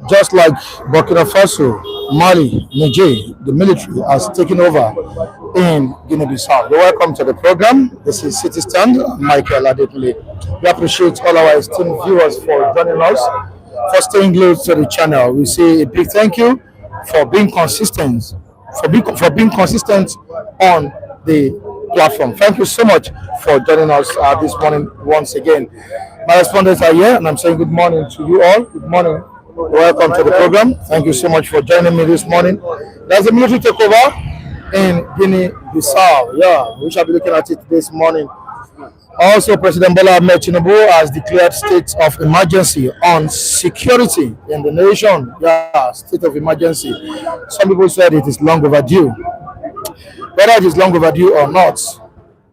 Just like Burkina Faso, Mali, Niger, the military has taken over in Guinea-Bissau. You're welcome to the program. This is City Stand, Michael Adepile. We appreciate all our esteemed viewers for joining us, for staying glued to the channel. We say a big thank you for being consistent, for being consistent on the platform. Thank you so much for joining us this morning once again. My respondents are here, and I'm saying good morning to you all. Good morning. Welcome to the program. Thank you so much for joining me this morning. There's a military takeover in Guinea-Bissau. Yeah, we shall be looking at it this morning. Also, President Tinubu has declared state of emergency on security in the nation. Yeah, state of emergency. Some people said it is long overdue. Whether it is long overdue or not,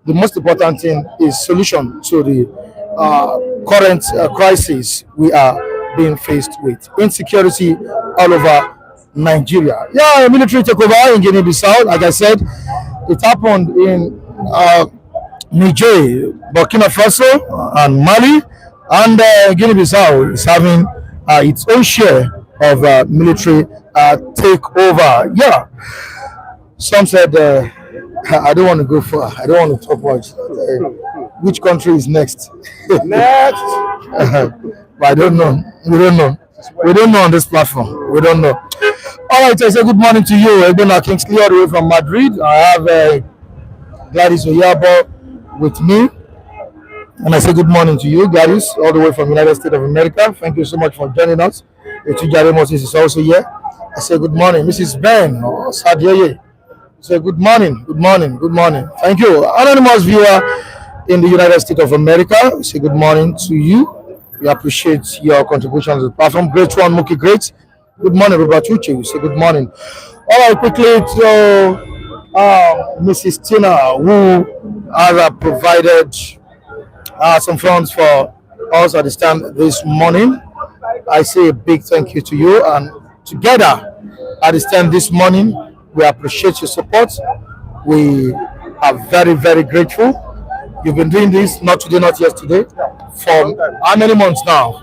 the most important thing is solution to the current crisis we are being faced with. Insecurity all over Nigeria. Yeah, a military takeover in Guinea-Bissau. Like I said, it happened in Niger, Burkina Faso, and Mali, and Guinea-Bissau is having its own share of military takeover. Yeah, some said I don't want to go far. I don't want to talk much. Which country is next? Next. But I don't know. We don't know. We don't know on this platform. We don't know. All right, I say good morning to you. Egbona Kingsley, all the way from Madrid. I have Gladys Oyabo with me. And I say good morning to you, Gladys, all the way from United States of America. Thank you so much for joining us. Etujare Moses is also here. I say good morning. Mrs. Ben or Sadioye. Say good morning, good morning, good morning. Thank you. Anonymous viewer in the United States of America, say good morning to you. We appreciate your contribution to the platform. Great one, Mookie, great. Good morning, Robert Uche. We say good morning. All right, quickly to Mrs. Tina, who has provided some funds for us at this time this morning. I say a big thank you to you. And together at this time this morning, we appreciate your support. We are very, very grateful. You've been doing this not today, not yesterday, for how many months now?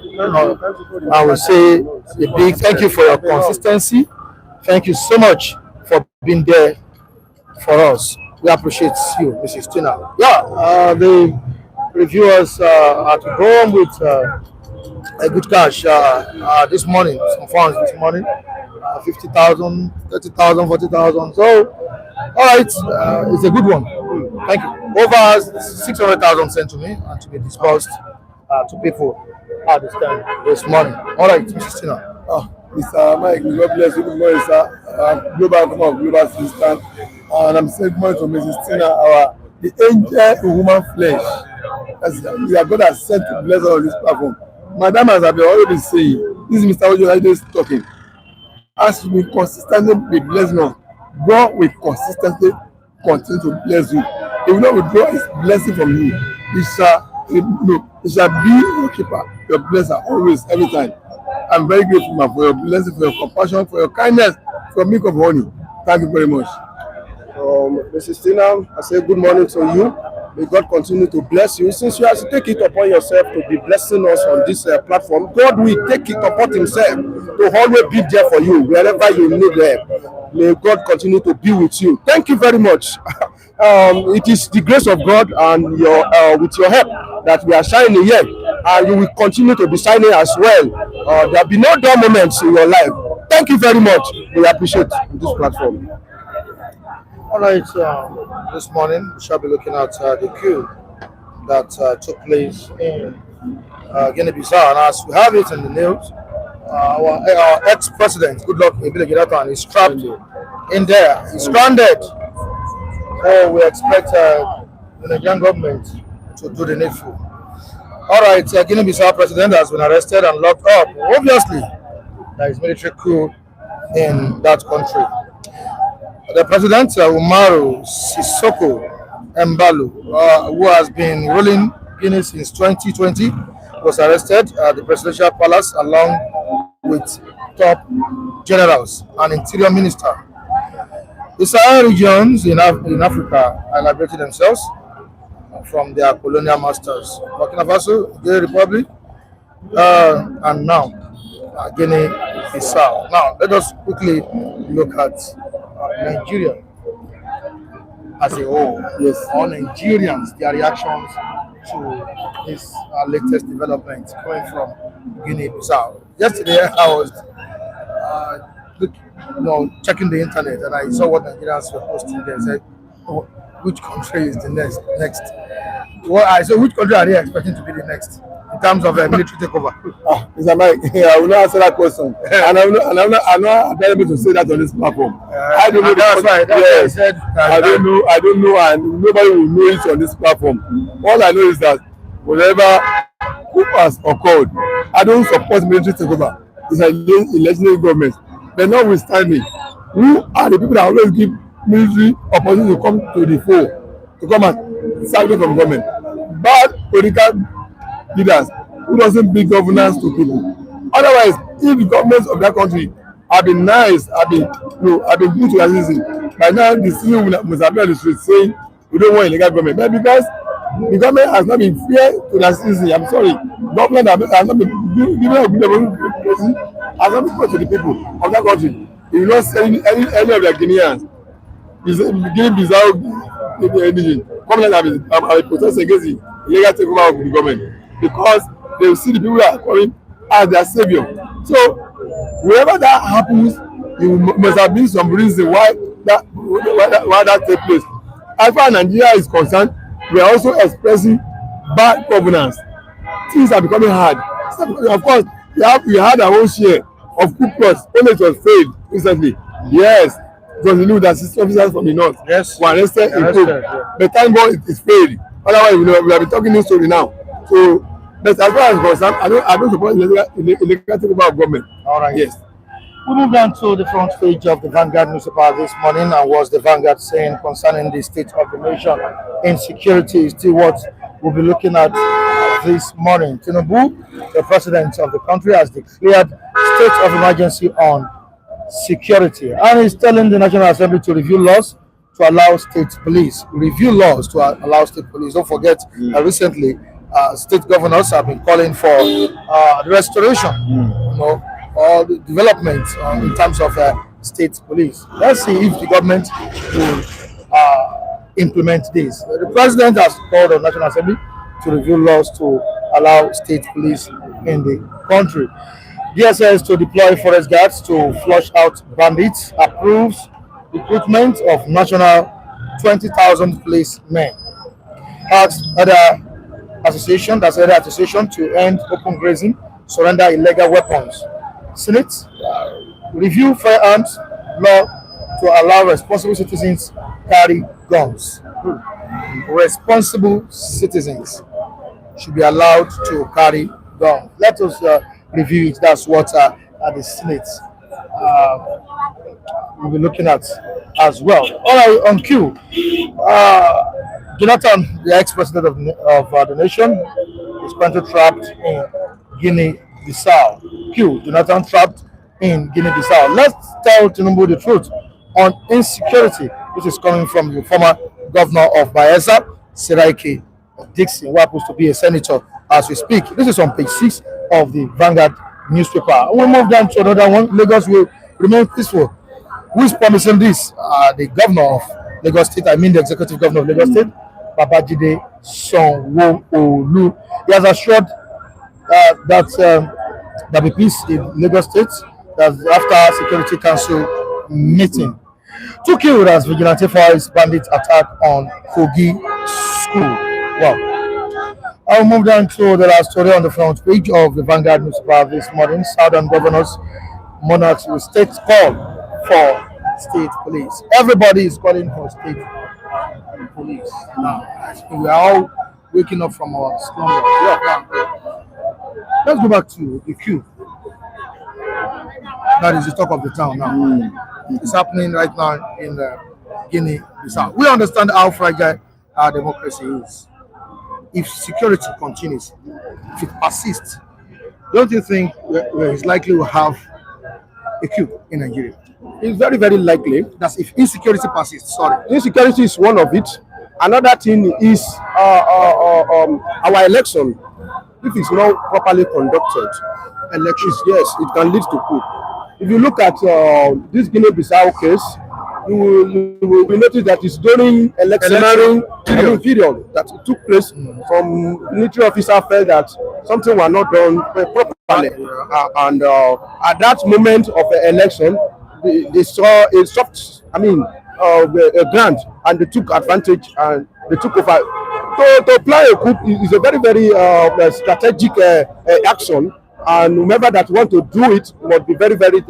I will say a big thank you for your consistency. Thank you so much for being there for us. We appreciate you, Mrs. Tina. Yeah, the reviewers are to go home with a good cash this morning, some funds this morning, 50,000, 30,000, 40,000. So, all right, it's a good one. Thank you. Over 600,000 sent to me and to be disbursed to people at this time this morning. All right, Mrs. Tina. Oh, Mr. Mike, God bless you. Good morning, sir. Global come of global assistant. And I'm saying good morning to Mrs. Tina, the angel in human flesh. As we are God has sent to bless us on this platform. Madam, as I've already been saying, this is Mr. Ojo is talking. As we consistently be blessing us, God will consistently continue to bless you. He will not withdraw his blessing from you. He shall be your keeper, your blesser, always, every time. I'm very grateful, man, for your blessing, for your compassion, for your kindness, for your milk of honey. Thank you very much. Mrs. Tina, I say good morning to you. May God continue to bless you. Since you have to take it upon yourself to be blessing us on this platform, God will take it upon himself to always be there for you wherever you need help. May God continue to be with you. Thank you very much. It is the grace of God and your with your help that we are shining here, and you will continue to be shining as well. There will be no dull moments in your life. Thank you very much. We appreciate this platform. All right, this morning we shall be looking at the coup that took place in Guinea-Bissau. And as we have it in the news, our ex-president, Goodluck Jonathan, is trapped in there. He's stranded. So we expect the Nigerian government to do the needful. All right, Guinea-Bissau president has been arrested and locked up. Obviously, there is military coup in that country. The president, Umaru Sissoko Embalo, who has been ruling Guinea since 2020, was arrested at the presidential palace along with top generals and interior minister. The Sahel regions in Africa are liberating themselves from their colonial masters. Burkina Faso, Guinea Republic, and now Guinea-Bissau. Now, let us quickly look at Nigeria as a whole. Yes. All Nigerians, their reactions to this latest development coming from Guinea-Bissau. Yesterday, I was checking the internet and I saw what Nigerians were posting there. Said, oh, which country is the next? Well, I said, which country are they expecting to be the next in terms of a military takeover? Mr. Mike, I will not answer that question. And I'm not available to say that on this platform. I don't know. That's why. I said. I don't know, and nobody will know it on this platform. All I know is that whatever coup has occurred, I don't support military takeover. It's a legislative government. But notwithstanding, who are the people that always give military opportunity to come to the fore, to come and serve from government? Bad political leaders who doesn't bring governance to people. Otherwise, if the governments of that country have been nice, have been good to their citizens, by now the citizens must have been on the street saying we don't want illegal government. But because the government has not been fair to their citizens, I'm sorry, government has not been given a good democracy, has not been fair to the people of that country. If you not send any of their Guineans, Guinea-Bissau come and protest against the illegal takeover of the government, because they will see the people that are coming as their savior. So wherever that happens, you must have been some reason why that take place. As far as Nigeria is concerned, we are also expressing bad governance. Things are becoming hard. Of course, we had our own share of coup plots. Only it was failed recently. Yes, because we knew that 6 officers from the north were arrested in coup. But thank God it is failed. Otherwise, we have been talking this story now. So, but as far as concerned, I don't support illegal takeover of government. All right. Yes. We moved on to the front page of the Vanguard newspaper this morning, and was the Vanguard saying concerning the state of the nation insecurity is still what we'll be looking at this morning. Tinubu, the president of the country, has declared state of emergency on security, and is telling the National Assembly to review laws to allow state police. Don't forget, recently state governors have been calling for the restoration, or the development in terms of state police. Let's see if the government will implement this. The president has called on National Assembly to review laws to allow state police in the country. DSS to deploy forest guards to flush out bandits, approves recruitment of national 20,000 policemen. Asks other association to end open grazing, surrender illegal weapons. Senate review firearms law to allow responsible citizens carry guns. Responsible citizens should be allowed to carry guns. Let us review it. That's what the Senate will be looking at as well. All right, on cue. Jonathan, the ex-president of the nation, is currently trapped in Guinea-Bissau. Q. Jonathan trapped in Guinea-Bissau. Let's tell Tinubu the truth on insecurity, which is coming from the former governor of Bayelsa, Seraike Dixon, who happens to be a senator as we speak. This is on page 6 of the Vanguard newspaper. We'll move down to another one. Lagos will remain peaceful. Who is promising this? The governor of Lagos State, I mean the executive governor of Lagos State, Babajide Sanwo-Olu. He has assured that there will be peace in Lagos State that after Security Council meeting. 2 killed as vigilante fires bandit attack on Kogi school. Well, I'll move down to the last story on the front page of the Vanguard newspaper this morning. Southern governors, monarchs will state call for state police. Everybody is calling for state police now. We are all waking up from our slumber. Yeah. Let's go back to the queue. That is the talk of the town now. It's happening right now in Guinea-Bissau. We understand how fragile our democracy is. If security continues, if it persists, don't you think it's likely we'll have a coup in Nigeria? It's very, very likely. That's if insecurity persists. Sorry. Insecurity is one of it. Another thing is our election. If it's not properly conducted, elections, yes, it can lead to coup. If you look at this Guinea-Bissau case, you will notice that it's during electionary period that it took place. Some military officer felt that something was not done properly, and at that moment of the election, they saw a soft, a grant, and they took advantage and they took over. To plan a coup is a very, very strategic action, and whoever that want to do it must be very, very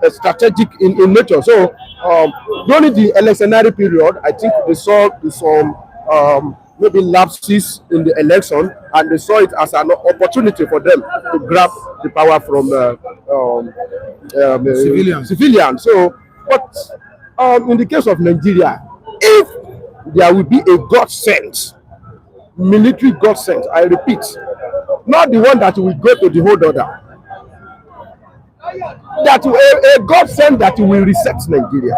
strategic in nature. So during the electionary period, I think they saw some maybe lapses in the election, and they saw it as an opportunity for them to grab the power from civilians. So, but in the case of Nigeria, if there will be a God-sent military God-sent, I repeat, not the one that will go to the whole order, that a God-sent that will reset Nigeria,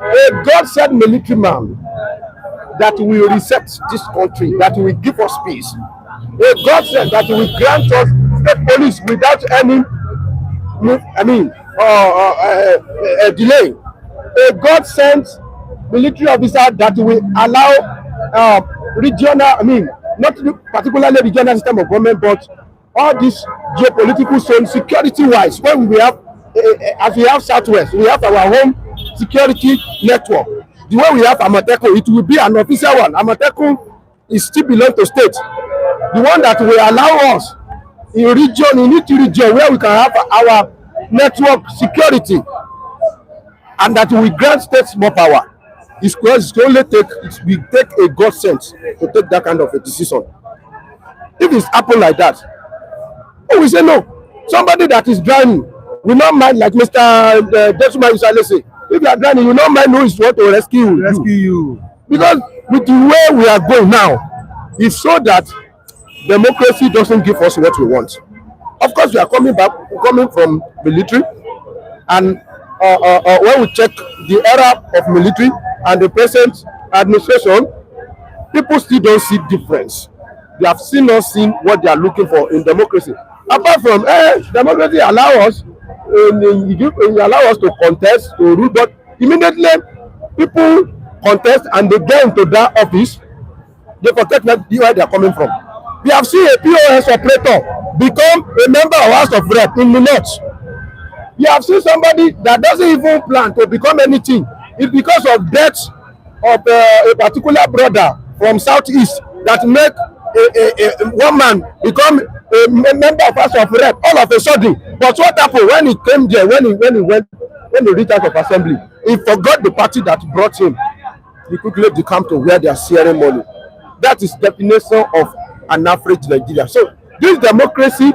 a God-sent military man that will reset this country, that will give us peace, a God-sent that will grant us state police without any delay, a God-sent military officer that will allow regional, not particularly regional system of government, but all this geopolitical zone security-wise. When we have, as we have Southwest, we have our home security network. The way we have Amateco, it will be an official one. Amateco is still belong to state. The one that will allow us in each region where we can have our network security, and that will grant states more power. It's because we take a God sense to take that kind of a decision. If it's happen like that, we say no. Somebody that is drowning will not mind, like Mr. Desuma Usalese. If you are drowning, you not mind who is want to rescue you. Because with the way we are going now, it's so that democracy doesn't give us what we want. Of course, we are coming from military, and when we check the era of military and the present administration, people still don't see difference. They have still not seen what they are looking for in democracy. Apart from democracy allow us to contest, to rule, but immediately people contest and they get into that office, they forget where they are coming from. We have seen a POS operator become a member of House of Rep in the North. We have seen somebody that doesn't even plan to become anything. It's because of death of a particular brother from Southeast that make one man become a member of House of Rep all of a sudden. But what happened when he came there, when he reached out of assembly, he forgot the party that brought him. He quickly became to where they are sharing money. That is definition of an average Nigeria. So this democracy,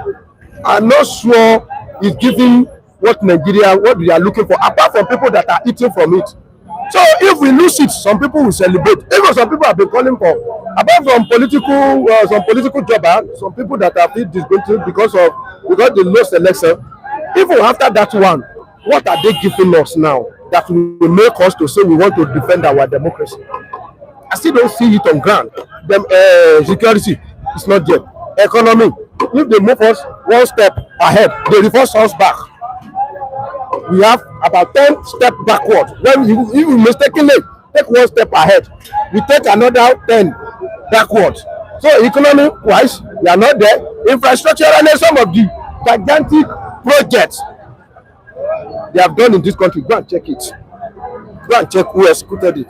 I'm not sure is giving what we are looking for, apart from people that are eating from it. So if we lose it, some people will celebrate. Even some people have been calling for, apart from some political jobbers, some people that have been disgruntled because they lost election. Even after that one, what are they giving us now that will make us to say we want to defend our democracy? I still don't see it on ground. Security is not there. Economy, if they move us one step ahead, they reverse us back. We have about 10 steps backward. When you mistakenly take one step ahead, we take another 10 backward. So economy wise, we are not there. Infrastructure and some of the gigantic projects they have done in this country, go and check it. Go and check who executed it.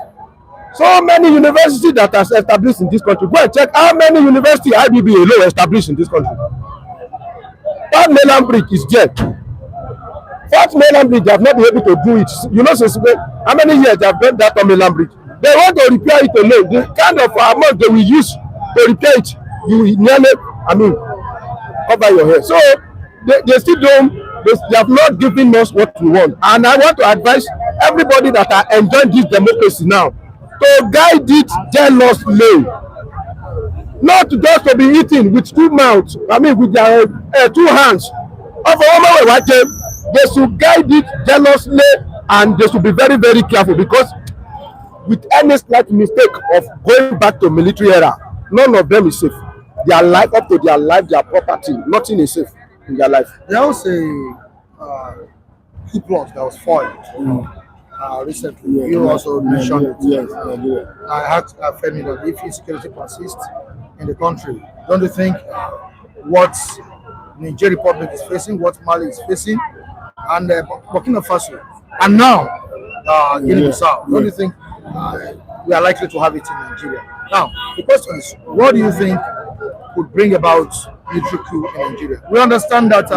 So many universities that are established in this country. Go and check how many universities IBB alone established in this country. That mainland bridge is there. That mainland bridge, they have not been able to do it. You know, since how many years they have done that on mainland bridge? They want to repair it alone. The kind of amount they will use to repair it, you nearly, cover your head. So they still don't. They have not given us what we want. And I want to advise everybody that are enjoying this democracy now to guide it jealously, not just to be eating with two mouths, with their two hands. They should guide it jealously and they should be very, very careful, because with any slight mistake of going back to military era, none of them is safe. Their life, up to their life, their property, nothing is safe in their life. There was a coup plot that was foiled recently. You also mentioned it. Yes. I had Femi that if insecurity persists in the country, don't you think what Niger Republic is facing, what Mali is facing, and Burkina Faso, and now Guinea-Bissau, don't you think we are likely to have it in Nigeria? Now, the question is, what do you think could bring about military coup in Nigeria? We understand that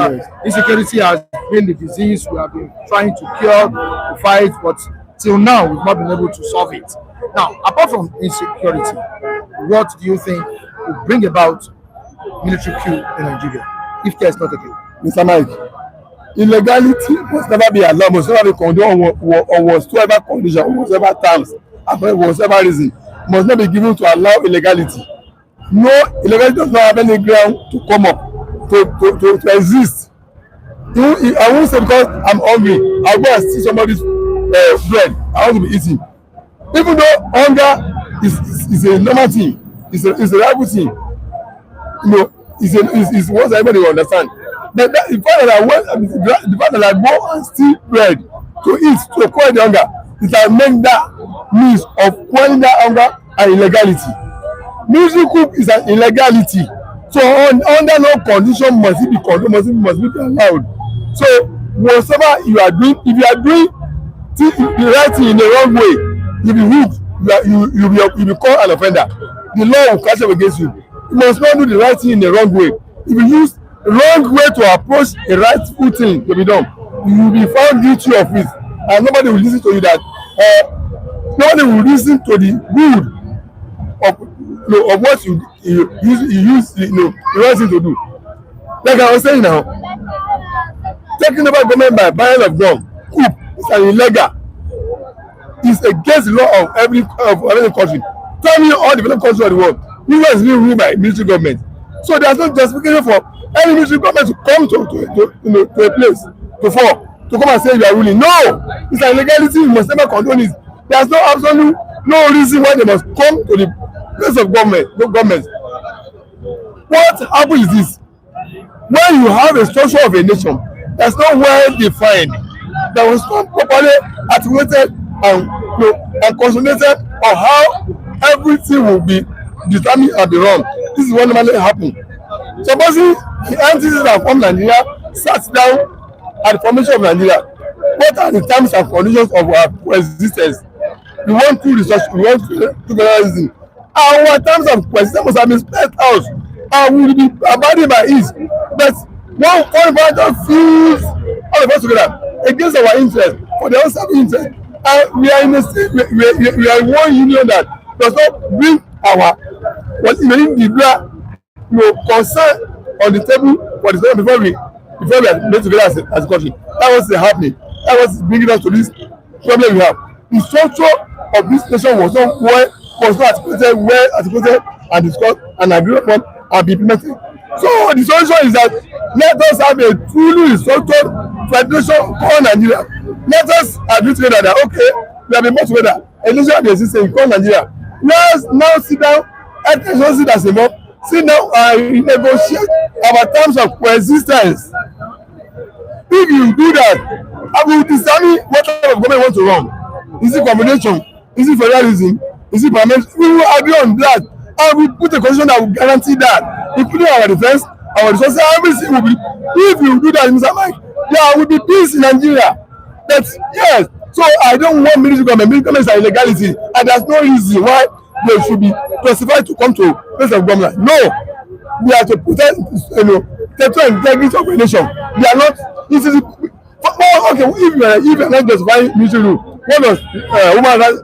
insecurity has been the disease we have been trying to cure, to fight, but till now we've not been able to solve it. Now, apart from insecurity, what do you think would bring about military coup in Nigeria, if there is not a coup? Mr. Mike, illegality must never be allowed, must never be condoned on whatsoever condition, on whatsoever terms, and whatsoever reason, must not be given to allow illegality. No, illegality does not have any ground to come up, to exist. I won't say because I'm hungry, I'll go and see somebody's bread, I want to be eating. Even though hunger is a normal thing, it's a rival thing, is what everybody will understand. But the fact that I go and steal bread to eat, to quell the hunger, it will make that means of quelling that hunger and illegality. Military coup is an illegality. So under no condition must it be condoned, must it be allowed. So whatever you are doing, if you are doing the right thing in the wrong way, you'll be hooked, you'll be called an offender. The law will catch up against you. You must not do the right thing in the wrong way. If you use the wrong way to approach a rightful thing to be done, you will be found guilty of it, and nobody will listen to you. Nobody will listen to the good of what you use the right thing to do. Like I was saying now, taking over government by barrel of gun, coup is an illegal. It's against the law of every country. Tell me all developed countries of the world, US is being ruled by military government. So there's no justification for any military government to come to a place to come and say you are ruling. No, it's an illegality. You must never condone it. There's no reason why they must come to the place of government. What happens is this: when you have a structure of a nation that's not well defined, that was not properly articulated and consolidated or how everything will be determined and be run. This is what normally happen. Supposing the entities that form Nigeria sat down at the formation of Nigeria, what are the terms and conditions of our coexistence? We want true research, we want federalism. Our terms of coexistence must have been spelled out and we will be abiding by it. But one foreign power just fuse all of us together against our interest, for their own self-interest. And we are in a state, we are in one union that does not bring our individual concern on the table for the before we are made together as a country. That was happening. That was bringing us to this problem we have. The structure of this nation was not articulated and discussed and agreed upon and be implemented. So the solution is that let us have a truly structured federation called Nigeria. Let us agree together that okay, we have been more together. A nation has existed called Nigeria. Let's now sit down and sit as a mob. Sit down and negotiate our terms of coexistence. If you do that, I will determine what type of government want to run. Is it combination? Is it federalism? Is it parliament? We will agree on that. And we put a condition that will guarantee that, including our defense, our resources, everything will be. If you do that, Mr. Mike, there will be peace in Nigeria. That's yes. So I don't want military government. Military government is an illegality, and there's no reason why they should be classified to come to place of government. No, we are to protect, territorial integrity of a nation. We are not. This is okay. If you are not justifying military rule, what does human rights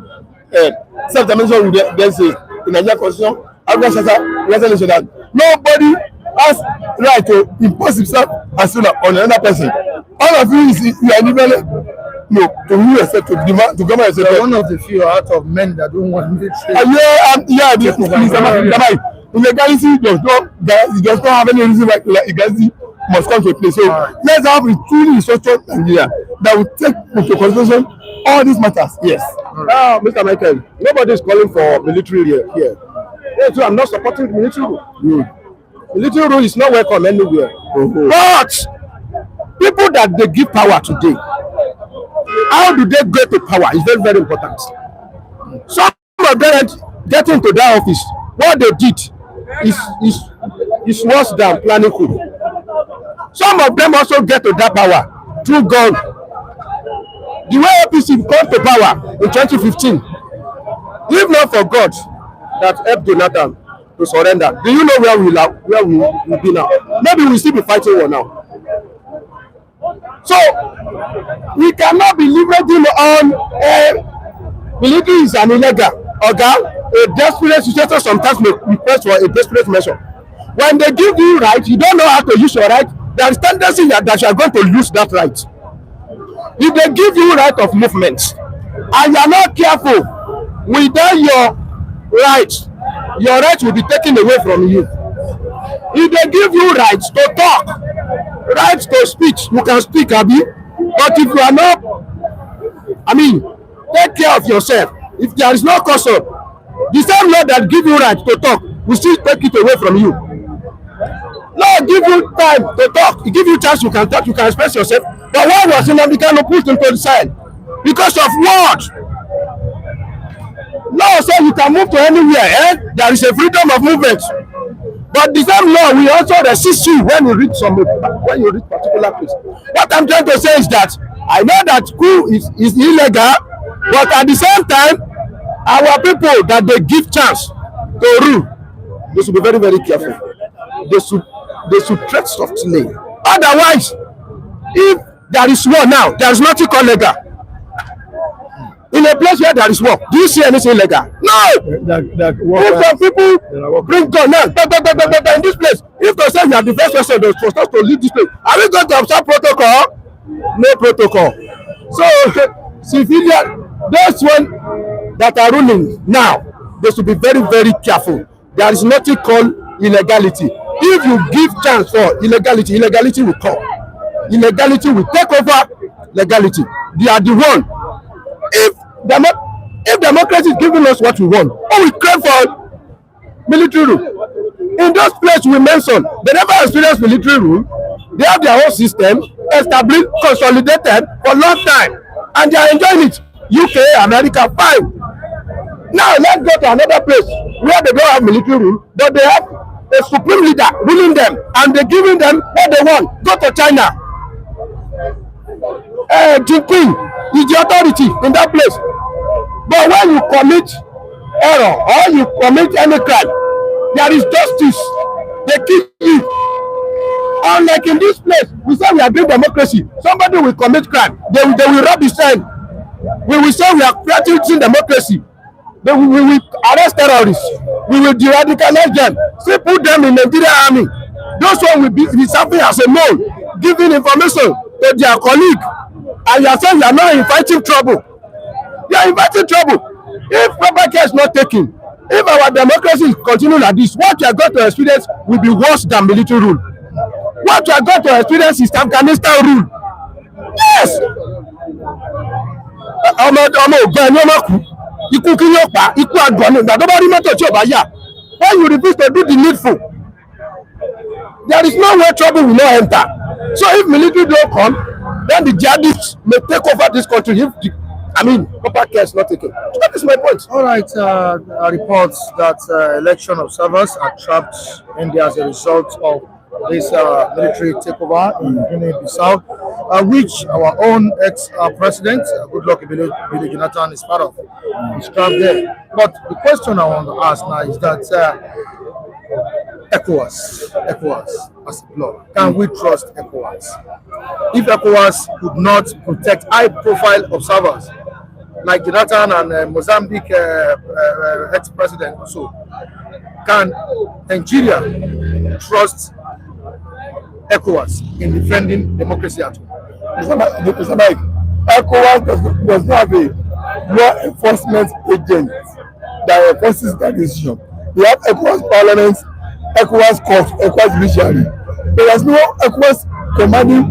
self-determination rule then say in Nigerian constitution? African Charter resolution that nobody has right to impose himself as soon on another person. All of you are independent. No, to who yourself, to demand, to government yourself. You're one of the few out of men that don't want military. Illegality does not have any reason why illegality must come to a place. So let's have a truly structured Nigeria that will take into consideration all these matters. Yes. Now, Mr. Michael, nobody is calling for military here. So I'm not supporting military rule. Military rule is not welcome anywhere. But people that they give power today, how do they get to power is very, very important. Some of them getting into that office, what they did is worse than planning coup. Some of them also get to that power through gun. The way APC got to power in 2015, if not for God that helped Jonathan to surrender, do you know where we will be now? Maybe we'll still be fighting war now. So we cannot be leveraging on military is an illegal. A desperate situation sometimes may request for a desperate measure. When they give you right, you don't know how to use your right. There is tendency that you are going to lose that right. If they give you right of movement and you are not careful without your right will be taken away from you. If they give you rights to talk, rights to speech, you can speak, Abi. But if you are not, take care of yourself. If there is no custom, the same law that give you right to talk will still take it away from you. Law give you time to talk, it give you chance, you can talk, you can express yourself. But why was Nnamdi Kanu put into the side? Because of what? Law says you can move to anywhere, there is a freedom of movement. But the same law will also resist you when you reach particular place. What I'm trying to say is that I know that coup is illegal, but at the same time, our people that they give chance to rule, they should be very, very careful. They should tread softly. Otherwise, if there is war now, there is nothing called legal. In a place where there is war, do you see anything legal? No. If some people bring gun now, in this place, if they say you are the first person that was supposed to lead this place, are we going to observe protocol? No protocol. So, civilian, those one that are ruling now, they should be very, very careful. There is nothing called illegality. If you give chance for illegality, illegality will come. Illegality will take over legality. They are the one. If democracy is giving us what we want, or we crave for military rule. In those places we mentioned, they never experienced military rule. They have their own system, established, consolidated for a long time, and they are enjoying it. UK, America, fine. Now let's go to another place where they don't have military rule, but they have a supreme leader ruling them, and they're giving them what they want. Go to China. Jinping is the authority in that place. But when you commit error or you commit any crime, there is justice. They kill you. Unlike in this place, we say we are doing democracy. Somebody will commit crime. They will rub his hand. We will say we are practicing democracy. We will arrest terrorists. We will de-radicalize them. Still put them in the Nigerian army. Those one will be serving as a mole, giving information to their colleague. And you are saying you are not inviting trouble. You are inviting trouble. If proper care is not taken, if our democracy is continuing like this, what you are going to experience will be worse than military rule. What you are going to experience is Afghanistan rule. Yes. ọmọ ògbọ́n ẹni ọmọ kú ikú kí yóò pa ikú àgbọ̀n ní ìgbà tó bá rí mọ́tò tí ò bá yà. When you refuse to do the needful, there is no way trouble will not enter. So if military don't come, then the jihadists may take over this country if proper care is not taken. So that is my point. All right, reports that election observers are trapped in there as a result of this military takeover in Guinea-Bissau, which our own ex-president, Goodluck Ebele Jonathan, is part of. He's trapped there. But the question I want to ask now is that ECOWAS as a bloc, can we trust ECOWAS? If ECOWAS could not protect high-profile observers like Jonathan and Mozambique ex-president, so can Nigeria trust ECOWAS in defending democracy at home? Mr. Mike, ECOWAS does not have a law enforcement agent that enforces that decision. We have ECOWAS Parliament, ECOWAS Court, ECOWAS Judiciary. There is no ECOWAS commanding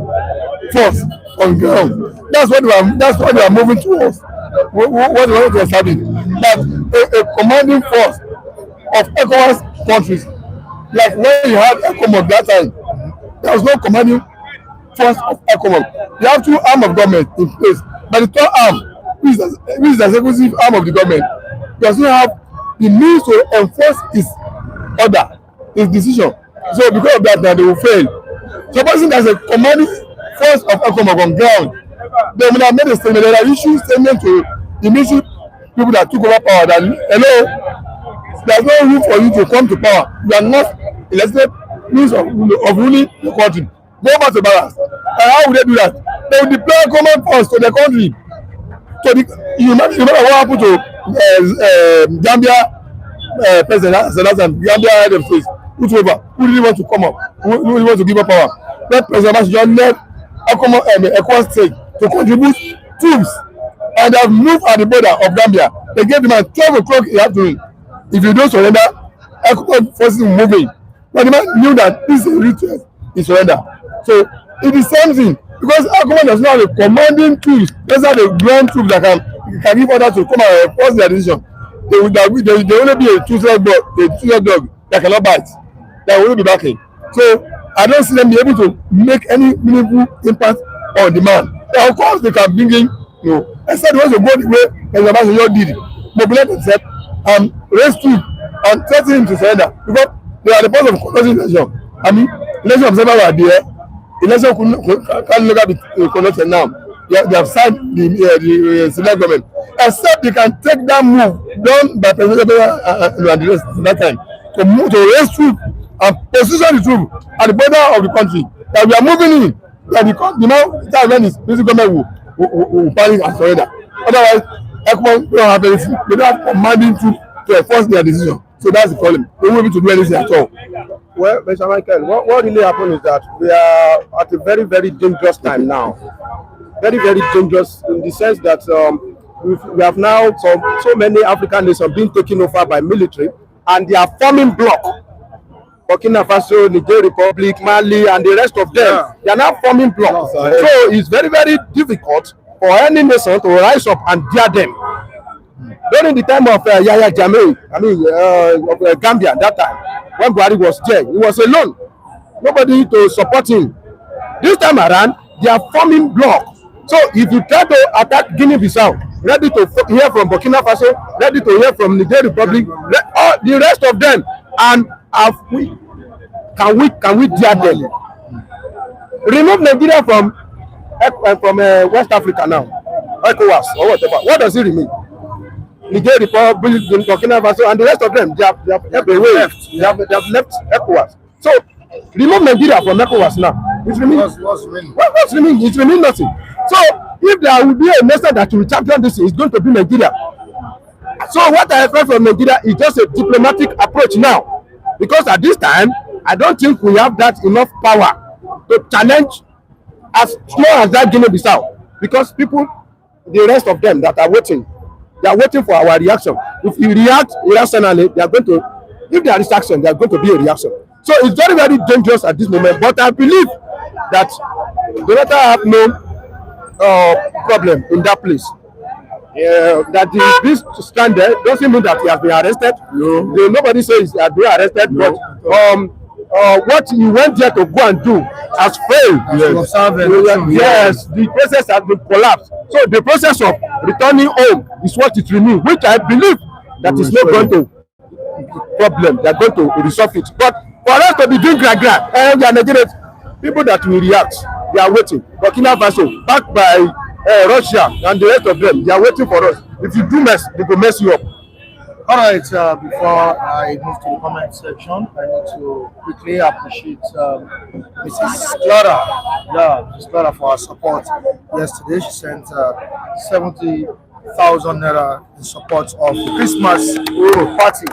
force on ground. That's what we are moving towards. What we want to establish, that a commanding force of ECOWAS countries, like when you had ECOMOG that time, there was no commanding force of ECOMOG. You have two arms of government in place, but the third arm, which is the executive arm of the government, does not have the means to enforce its order, its decision. So because of that, now they will fail. Supposing there's a commanding force of ECOMOG on ground, they will have made a statement. They have issued statement to the military people that took over power that, hello, there's no room for you to come to power. You are not elected means of ruling the country. Go back to barracks. And how would they do that? They will deploy command force to the country. You remember what happened to Gambia President Gambia head of state, who took over, who didn't want to come up, who didn't want to give up power. That President just left ECOWAS state to contribute troops, and they have moved at the border of Gambia. They gave the man 12 o'clock in the afternoon. If you don't surrender, ECOWAS forces will move in. But the man knew that this is a ritual, he surrender. So it is the same thing, because ECOWAS does not have a commanding troops. Those are the ground troops that can give orders to come and enforce their decision. There will only be a two-leg dog that cannot bite. That will only be backing. So I don't see them be able to make any meaningful impact on the man. Now, of course, they can bring in, except once you go the way President Tinubu did, mobilize themselves and raise troops and threaten him to surrender, because they are the point of conducting election. Election observers are there. Election can longer be conducted now. They have signed the civil government, except they can take that move done by President Tinubu and the rest at that time to raise troops and position the troops at the border of the country. That we are moving in, that the man when his government will panic and surrender. Otherwise, ECOWAS don't have anything. They don't have commanding troops to enforce their decision. So that's the problem. They won't be able to do anything at all. Well, Mr. Michael, what really happened is that we are at a very, very dangerous time now. Very, very dangerous in the sense that we have now so many African nations being taken over by military, and they are forming bloc. Burkina Faso, Niger Republic, Mali, and the rest of them, they are now forming bloc. So it's very, very difficult for any nation to rise up and dare them. During the time of Yahya Jammeh, of Gambia, that time, when Buhari was there, he was alone. Nobody to support him. This time around, they are forming bloc. So if you try to attack Guinea-Bissau, ready to hear from Burkina Faso, ready to hear from Niger Republic, the rest of them. And can we dare them? Remove Nigeria from West Africa now, ECOWAS or whatever. What does it remain? Niger Republic, Burkina Faso, and the rest of them, they have left ECOWAS. So remove Nigeria from ECOWAS now. It remains. What's remaining? It remains nothing. So if there will be a nation that will champion this, it's going to be Nigeria. So what I expect from Nigeria is just a diplomatic approach now, because at this time I don't think we have that enough power to challenge as small as that Guinea-Bissau, because people, the rest of them that are waiting, they are waiting for our reaction. If we react irrationally, they are going to, if there is action, there are going to be a reaction. So it's very, very dangerous at this moment. But I believe that the letter have no problem in that place. That this stranded doesn't mean that he has been arrested. No. Nobody says he has been arrested, no. But what he went there to go and do has failed. Yes, the process has been collapsed. So the process of returning home is what it remains, which I believe that is not going to problem. They are going to resolve it. But for us to be doing gra-gra, they are Nigerians, people that will react, they are waiting. Burkina Faso, backed by Russia and the rest of them, they are waiting for us. If you do mess, they will mess you up. All right, before I move to the comment section, I need to quickly appreciate Mrs. Clara. Yeah, Mrs. Clara for her support yesterday. She sent 70,000 naira in support of the Christmas party.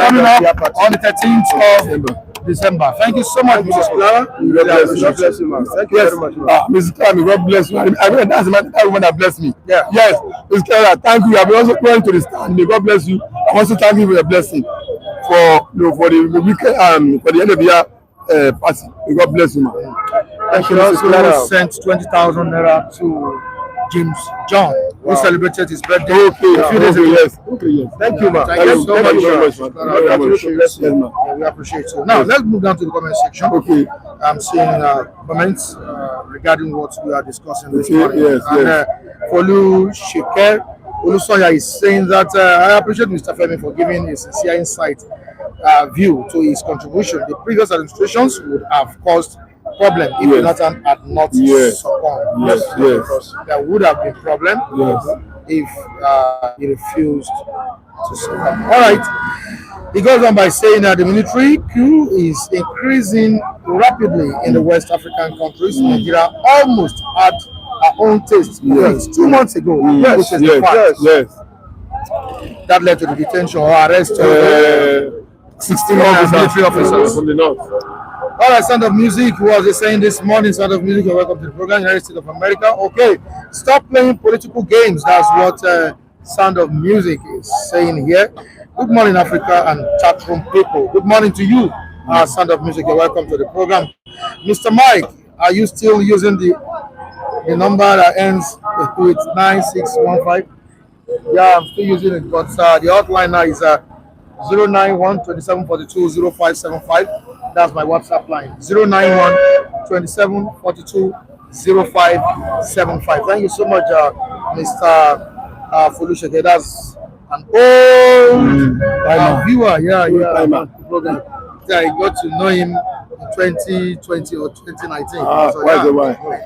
Coming up on the 13th of December. Thank you so much, Mrs. Clara. God bless you, man. Thank you very much. Mrs. Clara, God bless you. I mean, that's the woman that blessed me. Yeah. Yes, Mrs. Clara, thank you. I've been also going to the stand. May God bless you. I also thank you for your blessing for the weekend for the end of the year party. May God bless you, man. Thank you. Also sent 20,000 naira to James John, who celebrated his birthday a few days ago. Yes. Okay, yes. Thank you, man. Thank you so much. We appreciate you. Now, let's move down to the comment section. Okay. I'm seeing comments regarding what we are discussing this morning. Yes, and Folu Sheker Olusoya is saying that I appreciate Mr. Femi for giving a sincere insight view to his contribution. The previous administrations would have caused problem if Jonathan had not succumbed. Yes. Because there would have been problem if he refused to succumb. All right. He goes on by saying that the military coup is increasing rapidly in the West African countries. Nigeria almost had our own taste 2 months ago, which is the fact. That led to the detention or arrest of 16 military officers from the north. All right, Sound of Music, who was saying this morning, Sound of Music, and welcome to the program, United States of America. Okay, stop playing political games. That's what Sound of Music is saying here. Good morning, Africa and chat room people. Good morning to you, Sound of Music, and welcome to the program. Mr. Mike, are you still using the number that ends with 9615? Yeah, I'm still using it, but the hotline now is 091 2742 0575. That's my WhatsApp line. 091 2742 0575. Thank you so much, Mr. Folusheke. That's an old viewer. I got to know him in 2020 or 2019.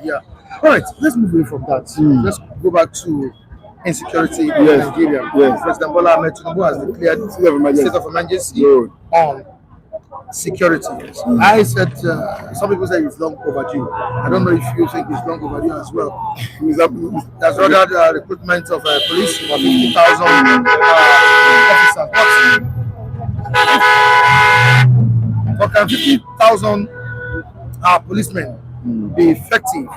Yeah. All right, let's move away from that. Let's go back to insecurity in Nigeria. President Bola Ahmed Tinubu has declared state of emergency on security. I said, some people say it's long overdue. I don't know if you think it's long overdue as well. There's ordered recruitment of police for 50,000 officers. But can 50,000 policemen be effective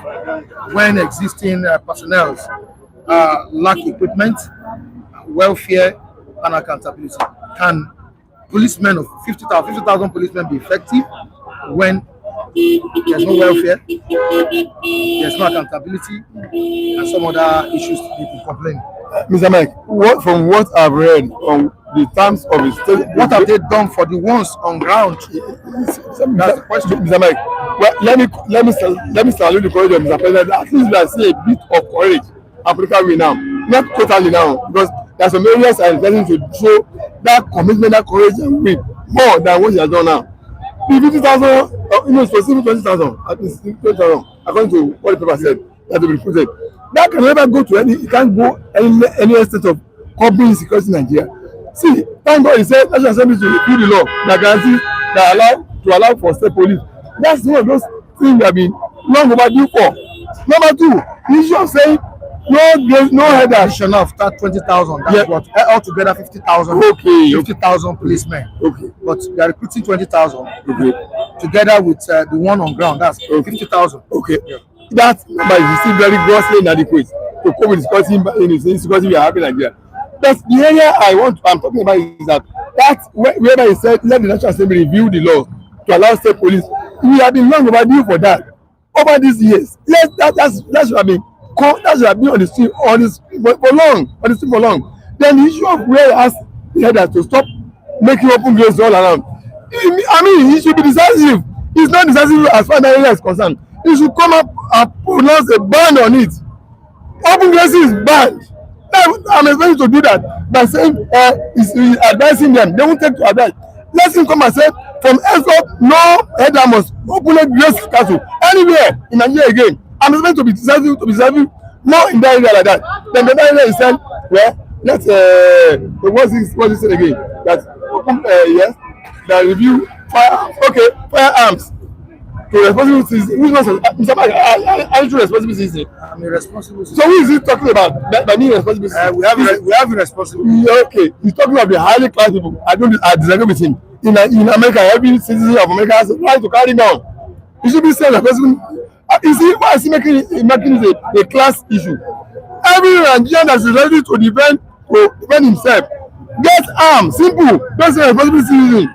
when existing personnel lack equipment, welfare, and accountability? Can policemen of 50,000 policemen be effective when there's no welfare, there's no accountability, and some other issues people complain? Mr. Mike, from what I've read on the terms of the state, what have they done for the ones on ground? That's the question. Mr. Mike, well, let me salute the courage of Mr. President. At least I see a bit of courage. Africa will now. not totally now, because there are some areas I am planning to show that commitment, that courage and win more than what he has done now. The 50,000, specific 20,000, at least 20,000, according to what the paper said, that will be recruited. That can never go to any, it can't go any extent of covering security in Nigeria. See, thank God he said National Assembly to repeal the law that guarantees that allow for state police. That's one of those things that have been long overdue for. Number two, the issue of saying no header. Additional of that 20,000. That's what altogether 50,000. Okay. 50,000 policemen. Okay. But they are recruiting 20,000. Okay. Together with the one on ground, that's 50,000. Okay. Yeah. That number is still very grossly inadequate to cope with the insecurity we are having in Nigeria. But the area I'm talking about is that whereby he said let the National Assembly review the law to allow state police. We have been long overdue for that over these years. Yes, that should have been on the street for long. Then the issue of where he asked the headers to stop making open graves all around. I mean, he should be decisive. He's not decisive as far as that area is concerned. He should come up and pronounce a ban on it. Open grazing is banned. I'm expecting to do that by saying he's advising them. They won't take to advice. Let him come and say from henceforth no header must openly graze cattle anywhere in Nigeria again. I'm expecting to be decisive more in that area like that. Then the other area is said, well, let's what's he said again? That open yes, that review firearms. To responsible citizen, who is not Mr. Mark, are you responsible citizen? I'm a responsible citizen. So who is he talking about by being responsible citizen? We have a responsible. Okay, he's talking about the highly class people. I disagree with him. In America, every citizen of America has a right to carry down. He should be saying responsible. You see, why is he making it a class issue? Every Nigerian that is ready to defend himself, get armed, simple. Don't say responsible citizen.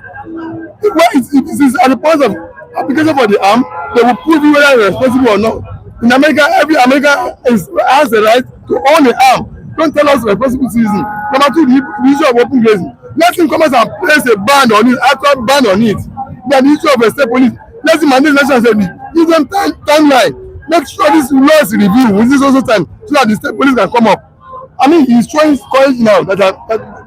Well, it is at the point of application for the arm, they will prove you whether you're responsible or not. In America, every American has the right to own an arm. Don't tell us responsible citizen. Number two, the issue of open grazing. Let him come out and place a ban on it, actual ban on it. Then the issue of a state police. Let him mandate National Assembly. Give them timeline. Make sure this law is reviewed with this also time so that the state police can come up. I mean, he's showing courage now that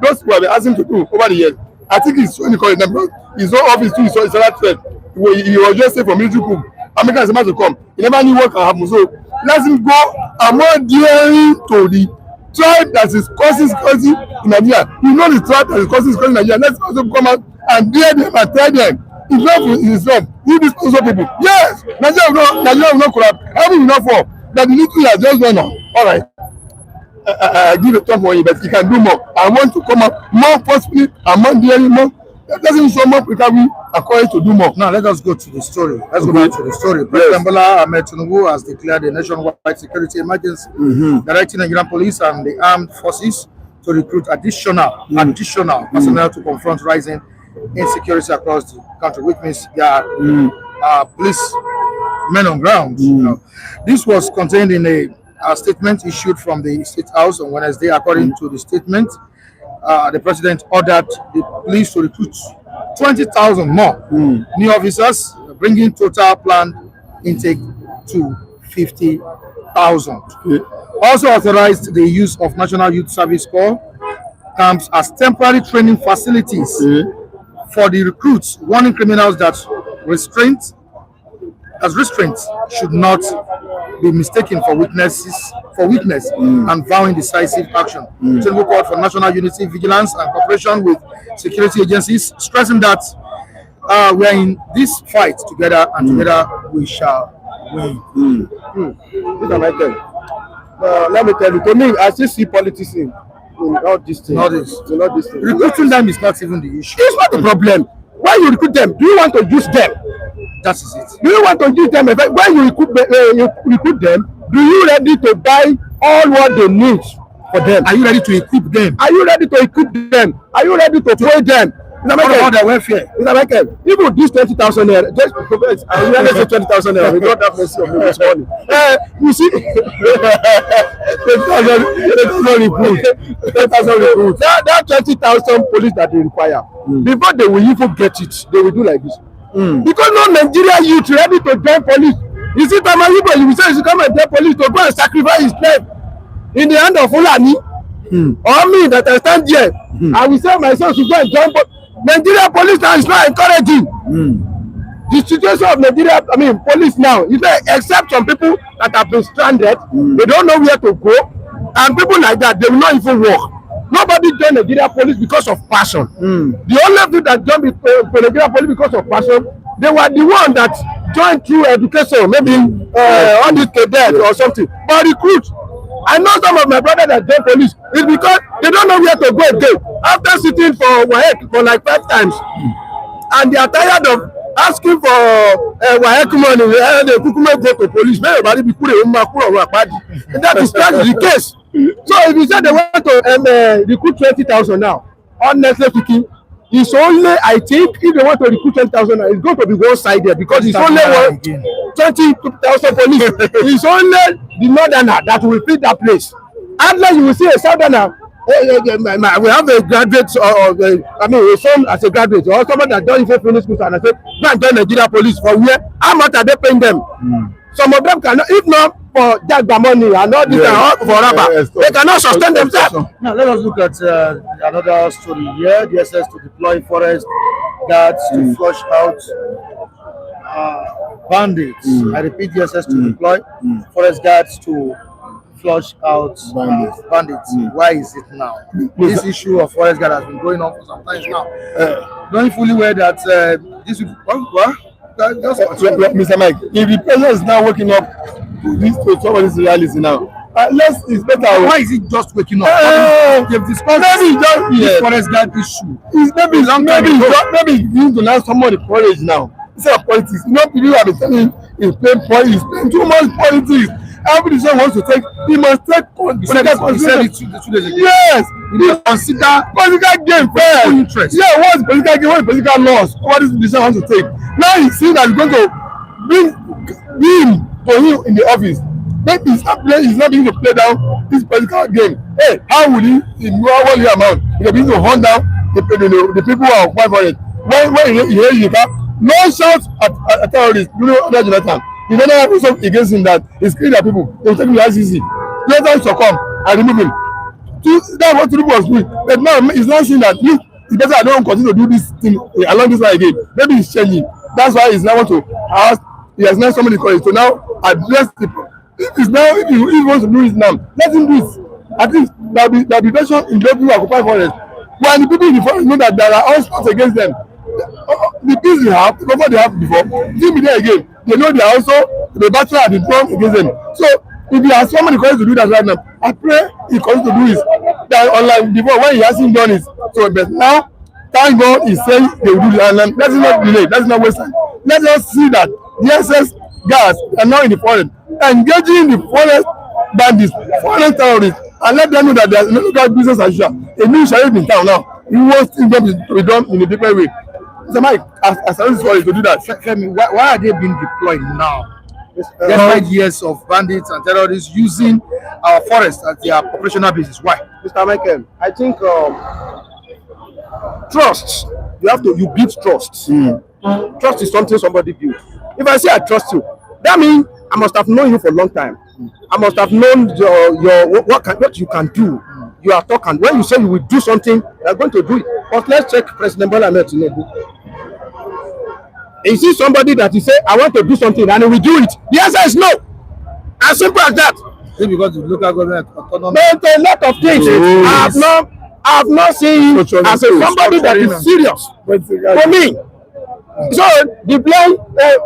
those who have been asking to do over the years. I think he's showing courage now because his own office too is another threat. He was just saying for military coup, America is about to come. He never knew what can happen. So let him go and more daring to the tribe that is causing security in Nigeria. You know the tribe that is causing security in Nigeria. Let's also come out and dare them and tell them. It's not for himself. You disposable people. Yes, Nigeria will not collapse. Heaven will not fall. That the little has just gone on. All right. I give a talk for you, but he can do more. I want to come up more forcefully and more daring more. That doesn't show more recovery and courage to do more. Now let us go to the story. Let's go back to the story. President Tinubu has declared a nationwide security emergency, directing Nigerian police and the armed forces to recruit additional personnel to confront rising insecurity across the country, which means there are police men on ground. You know. This was contained in a statement issued from the State House on Wednesday. According to the statement, the president ordered the police to recruit 20,000 more new officers, bringing total planned intake to 50,000. Also authorized the use of National Youth Service Corps camps as temporary training facilities for the recruits, warning criminals that restraint should not be mistaken for weakness and vowing decisive action. Tinubu called for national unity, vigilance, and cooperation with security agencies, stressing that we are in this fight together, and together we shall win. Let me tell you, to me, I still see politics in all these things. Recruiting them is not even the issue. It's not the problem. Why you recruit them? Do you want to use them? That is it. Do you want to use them? When you recruit them, do you ready to buy all what they need for them? Are you ready to equip them? Are you ready to equip them? Are you ready to pay them? What about their welfare? Even this 20,000 naira, just I really say 20,000 naira. We don't have mercy on this money. You see, 10,000 recruits. That 20,000 police that they require, before they will even get it, they will do like this. Because no Nigerian youth ready to join police. You see, Tamayibo, you say you should come and join police to go and sacrifice his life. in the hand of Fulani, or me that I stand here, I will say my son should go and join. But Nigeria police now is not encouraging. The situation of Nigeria, police now, except some people that have been stranded, they don't know where to go, and people like that, they will not even work. Nobody joined Nigeria police because of passion. The only people that joined Nigeria police because of passion, they were the one that joined through education, maybe on this cadet or something. But recruit, I know some of my brothers that joined police is because they don't know where to go again. After sitting for WAEC for like 5 times, and they are tired of asking for WAEC money, they go to police. Everybody be put in that is the case. So if you say they want to recruit 20,000 now, honestly speaking, it's only, I think, if they want to recruit 10,000 now, it's going to be one-sided because it's only 20,000 police. It's only the northerner that will fill that place. Unless you will see a southerner, we have a graduate, a son as a graduate, or someone that don't even finish school, and I say, go and join Nigeria police for where? How much are they paying them? Some of them cannot, if not for Jagba money and all this and for rubber, they cannot sustain themselves. Now let us look at another story here. DSS to deploy forest guards to flush out bandits. I repeat, DSS to deploy forest guards to flush out bandits. Why is it now? This issue of forest guard has been going on for some time now. Knowing fully well that this will Mr. Mike, if the president is now waking up to some of this reality now, it's better. Why is it just waking up? They've discussed this forest guard issue. Maybe you need to learn some of the courage now. Instead of politics, people have been telling he's playing too much politics. Every decision wants to take, he must take political consideration. Yes, he consider political gain first. Interest. Yeah, what's political gain? What is political loss? What is the decision wants to take? Now he sees that he's going to bring him to him in the office. Maybe he's not being to play down this political game. Hey, how will he in 1 year amount? He's going to hunt down the people who are fighting for it. When he hears you, no shout at terrorists. Under Jonathan. He never have something against him that he's killing their people. They will take him to ICC. Let them succumb and remove him. That's what Tinubu was doing. But now he's not saying that it's better I don't continue to do this thing along this line again. Maybe he's changing. That's why he's now want to ask. He has now somebody courage to now address people. If he wants to do it now, let him do it. At least there'll be tension in those people who occupy forest. When the people in the forest know that there are all sorts against them, the peace they have, the comfort they have before, give me there again. They know they are also the battle at the drum against them. So if he has somebody going to do that right now, I pray he comes to do it. That unlike before when he hasn't done it. So but now, thank God he's saying they will do the island. Let's not delay. Let's not waste time. Let us see that the SS guards are now in the forest, engaging the forest bandits, forest terrorists, and let them know that there is no local business as usual. A new sheriff in town now. He wants things to be done in a different way. So Mike, as I was to do that. Femi, why are they being deployed now? Despite years of bandits and terrorists using our forest as their operational basis. Why? Mr. Michael, I think trust. You build trust. Trust is something somebody builds. If I say I trust you, that means I must have known you for a long time. I must have known what you can do. Your talk, and when you say you will do something, you are going to do it. But let's check President Tinubu. Is he somebody that you say I want to do something and he will do it? The answer is no. As simple as that. Is it because the local government autonomy? There's a lot of things. I have not seen him as somebody that is serious for me. So the plan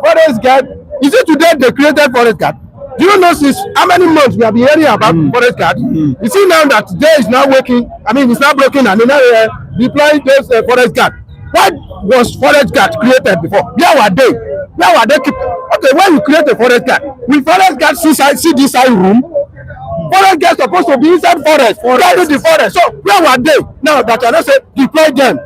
forest guard, is it today they created forest guard? Do you know since how many months we have been hearing about forest guard? You see now that today is not working. It's not working, and they now deploying those forest guard. What was forest guard created before? Where were they? Okay, when you create a forest guard, will forest guard see this side room? Forest guard supposed to be inside forest, guarding the forest. So where were they? Now that I not say deploy them.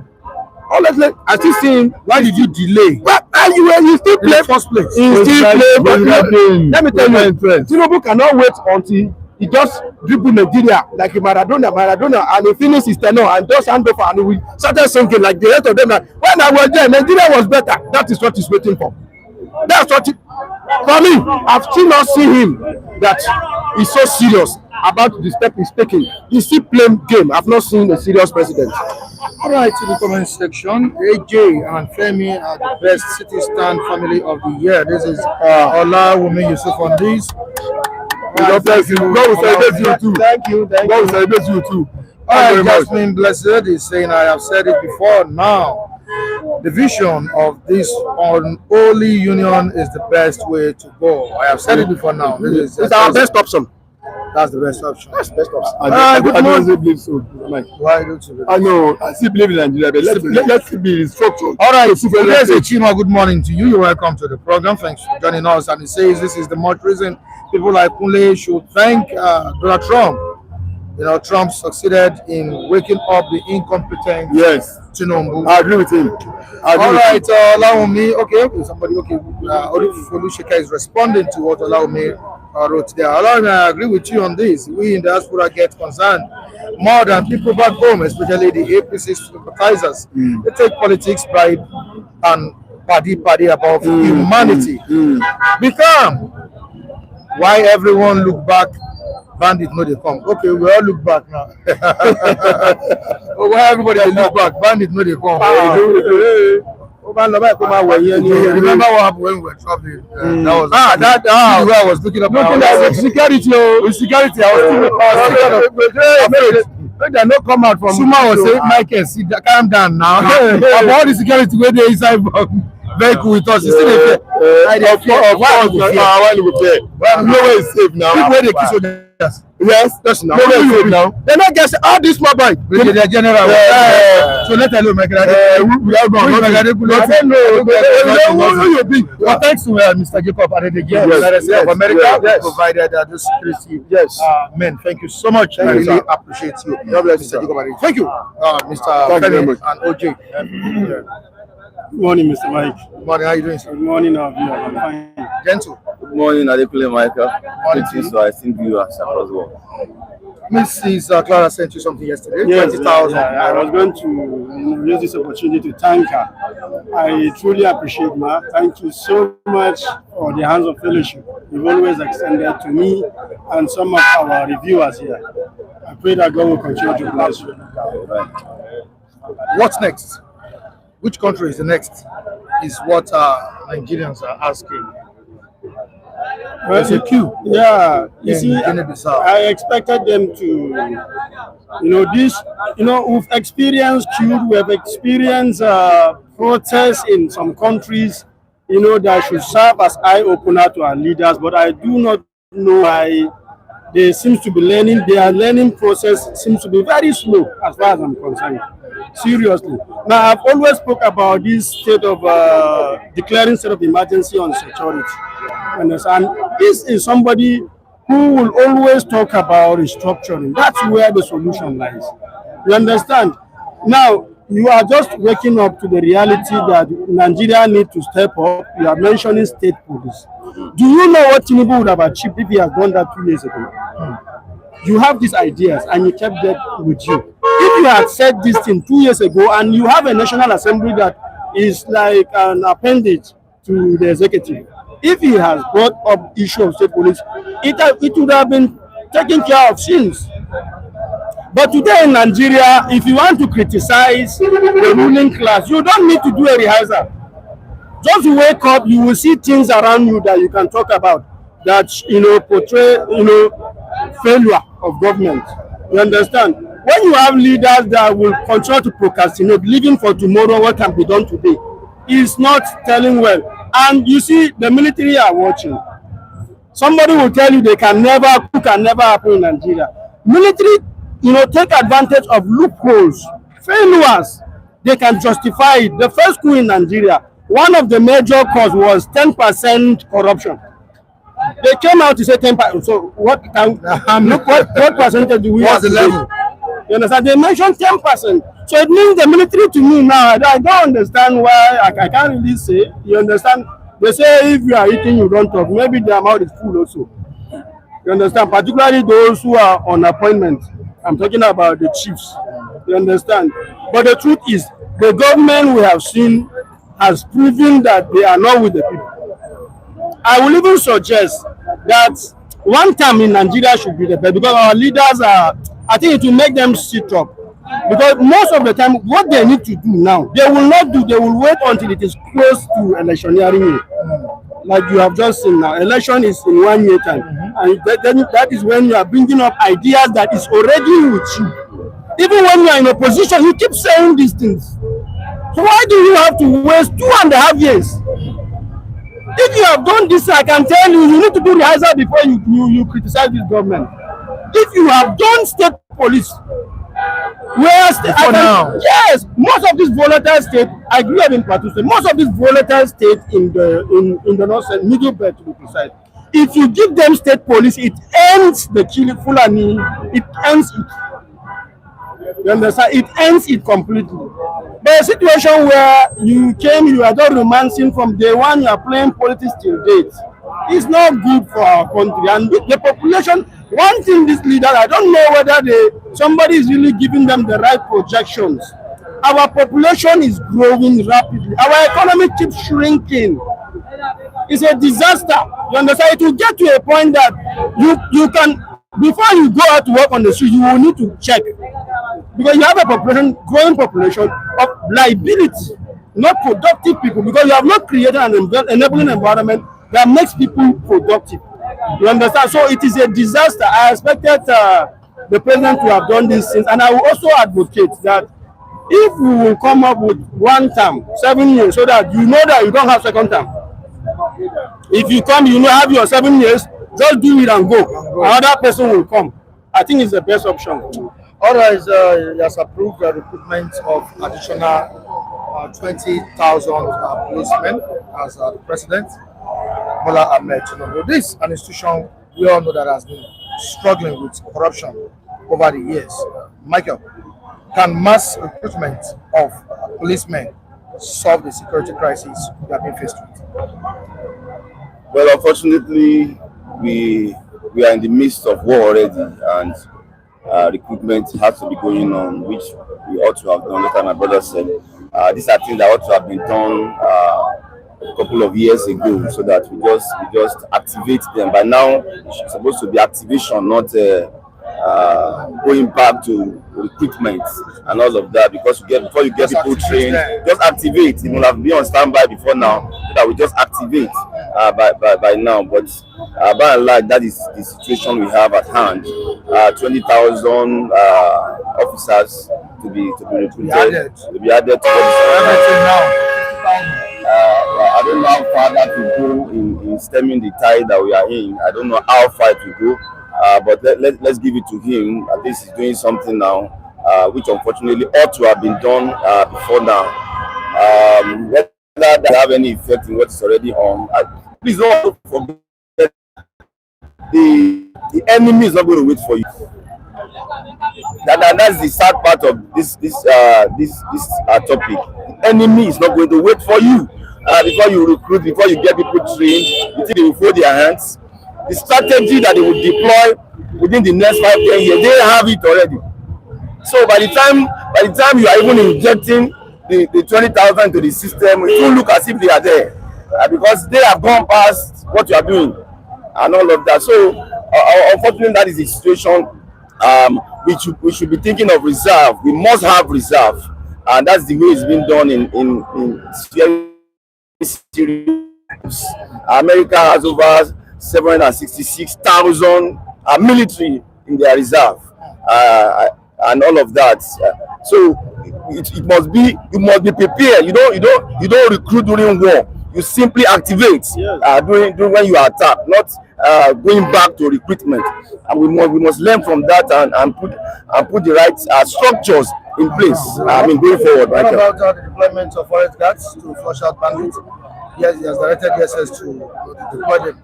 Honestly, I still seeing. Why did you delay? Well, you still play first place. You still play. Let me tell you, Tinubu cannot wait until he just dribble Nigeria like Maradona, and he finish his tenure and just hand over, and we started sinking like the rest of them. When I was there, Nigeria was better. That is what he's waiting for. That's what for me. I've still not seen him that he's so serious about the step he's taking. He's still playing game. I've not seen a serious president. All right, to the comment section. AJ and Femi are the best city stand family of the year. This is Ola Wumi Yusuf on this. God bless you. God will celebrate you too. Thank you. God will celebrate you too. All right, Jasmine Blessed is saying, I have said it before now. The vision of this unholy union is the best way to go. I have said it before now. It's our best option. That's the best option. That's the best option. I don't believe so. Why don't you? I know. I still believe in Nigeria, but let's be structured. All right, Yes, Chima, good morning to you. You're welcome to the program. Thanks for joining us. And he says this is the much reason people like Kunle should thank Donald Trump. You know, Trump succeeded in waking up the incompetent Tinubu. I agree with him. All right, allow me. Okay, somebody. Okay, Olusheka is responding to what allow me wrote there. Allow me. I agree with you on this. We in the diaspora get concerned more than people back home, especially the APC sympathizers. They take politics, pride, and party above humanity. Be calm. Why everyone look back? Bandit no they come. Okay, we all look back now. Why everybody look back? Bandit no they come. Remember what happened when we were traveling? That was where I was looking up. Security. I was thinking they no come out from. Suma was saying, Michael, calm down now. About the security where they inside vehicle with us, you see the Of course, why you go there? Nowhere is safe now. people where they kiss soldiers. Yes, that's now. Nowhere is safe now. They're not just all this mobile. Brigadier General. So let alone Michael. We are gone. I don't know who you be. Well, thanks to Mr. Jacob Adedege, United States of America, who provided this security men. Thank you so much. I really appreciate you. Mr. Jacob Adedege. Thank you, Mr. Femi and OJ. Good morning, Mr. Mike. Good morning. How are you doing, sir? Good morning, I'm fine. Gentle. Good morning, Adekule Michael. Morning to you. So I think you are across well. Mrs. Clara sent you something yesterday. Yes, 20,000. I was going to use this opportunity to thank her. I truly appreciate her. Thank you so much for the hands of fellowship you've always extended to me and some of our reviewers here. I pray that God will continue to bless you. What's next? Which country is the next? Is what Nigerians are asking. There's a queue. Yeah, you see, Guinea-Bissau. I expected them to, we've experienced queue, we have experienced protests in some countries, that should serve as eye-opener to our leaders, but I do not know why they seem to be learning, their learning process seems to be very slow as far as I'm concerned. Seriously. Now, I've always spoke about this state of declaring state of emergency on security. And this is somebody who will always talk about restructuring. That's where the solution lies. You understand? Now, you are just waking up to the reality that Nigeria needs to step up. You are mentioning state police. Do you know what Tinubu would have achieved if he had done that 2 years ago? You have these ideas and you kept them with you. If you had said this thing 2 years ago and you have a National Assembly that is like an appendage to the executive, if he has brought up issue of state police, it would have been taken care of since. But today in Nigeria, if you want to criticize the ruling class, you don't need to do a rehearsal. Just wake up, you will see things around you that you can talk about that portray failure of government. You understand? When you have leaders that will continue to procrastinate, living for tomorrow, what can be done today, is not telling well. And you see, the military are watching. Somebody will tell you can never happen in Nigeria. Military, take advantage of loopholes, failures. They can justify it. The first coup in Nigeria, one of the major cause was 10% corruption. They came out to say 10%. So what percentage do we have? What's the level? You understand? They mentioned 10%. So it means the military to me now, I don't understand why, I can't really say. You understand? They say if you are eating, you don't talk. Maybe their mouth is full also. You understand? Particularly those who are on appointment. I'm talking about the chiefs. You understand? But the truth is, the government we have seen has proven that they are not with the people. I will even suggest that one term in Nigeria should be the best, because our leaders are, I think it will make them sit up. Because most of the time, what they need to do now, they will not do, they will wait until it is close to electioneering year. Like you have just seen now, election is in 1 year time. And that is when you are bringing up ideas that is already with you. Even when you are in opposition, you keep saying these things. So why do you have to waste 2.5 years? If you have done this, I can tell you, you need to do rehearsal before you criticize this government. If you have done state police, yes, most of these volatile states, I grew up in Plateau State, most of these volatile states in the north and middle belt to be precise, if you give them state police, it ends the killing Fulani, it ends it. You understand? It ends it completely. But a situation where you are not romancing from day one, you are playing politics till date, it's not good for our country. And the population, one thing these leaders, I don't know whether somebody is really giving them the right projections. Our population is growing rapidly. Our economy keeps shrinking. It's a disaster. You understand? It will get to a point that you can, before you go out to work on the street, you will need to check. Because you have a growing population of liability, not productive people, because you have not created an enabling environment that makes people productive. You understand? So it is a disaster. I expected the president to have done these things, and I will also advocate that if we will come up with one term, 7 years, so that you know that you don't have second term. If you come, you know, have your 7 years, just do it and go. Another person will come. I think it's the best option. All right, he has approved the recruitment of additional 20,000 policemen as the president, Bola Ahmed Tinubu. This is an institution we all know that has been struggling with corruption over the years. Michael, can mass recruitment of policemen solve the security crisis we have been faced with? Well, unfortunately, we are in the midst of war already, and recruitment has to be going on, which we ought to have done. Like my brother said, these are things that ought to have been done a couple of years ago, so that we just activate them. By now, it's supposed to be activation, not going back to recruitment and all of that, because before you get people trained, just activate. You will have been on standby before now, so that we just activate by now. But by and large, that is the situation we have at hand. 20,000 officers to be recruited, to be added to everything now. I don't know how far that will go in stemming the tide that we are in. I don't know how far it will go. But let's give it to him. At least he's doing something now, which unfortunately ought to have been done before now. Whether that have any effect in what's already on, please don't forget the enemy is not going to wait for you. That's the sad part of this topic. The enemy is not going to wait for you before you recruit, before you get people trained. You think they will fold their hands? The strategy that they will deploy within the next 5-10 years, they have it already. So by the time you are even injecting the 20,000 to the system, it will look as if they are there, because they have gone past what you are doing and all of that. So unfortunately, that is the situation. We should be thinking of reserve. We must have reserve, and that's the way it's been done in series. America has over 766,000 military in their reserve, and all of that. So it must be, you must be prepared. You don't recruit during war. You simply activate during when you are attacked, not going back to recruitment. And we must learn from that and put the right structures in place. Going forward. What about the deployment of forest guards to flush out bandits? Yes, he has directed DSS to deploy them.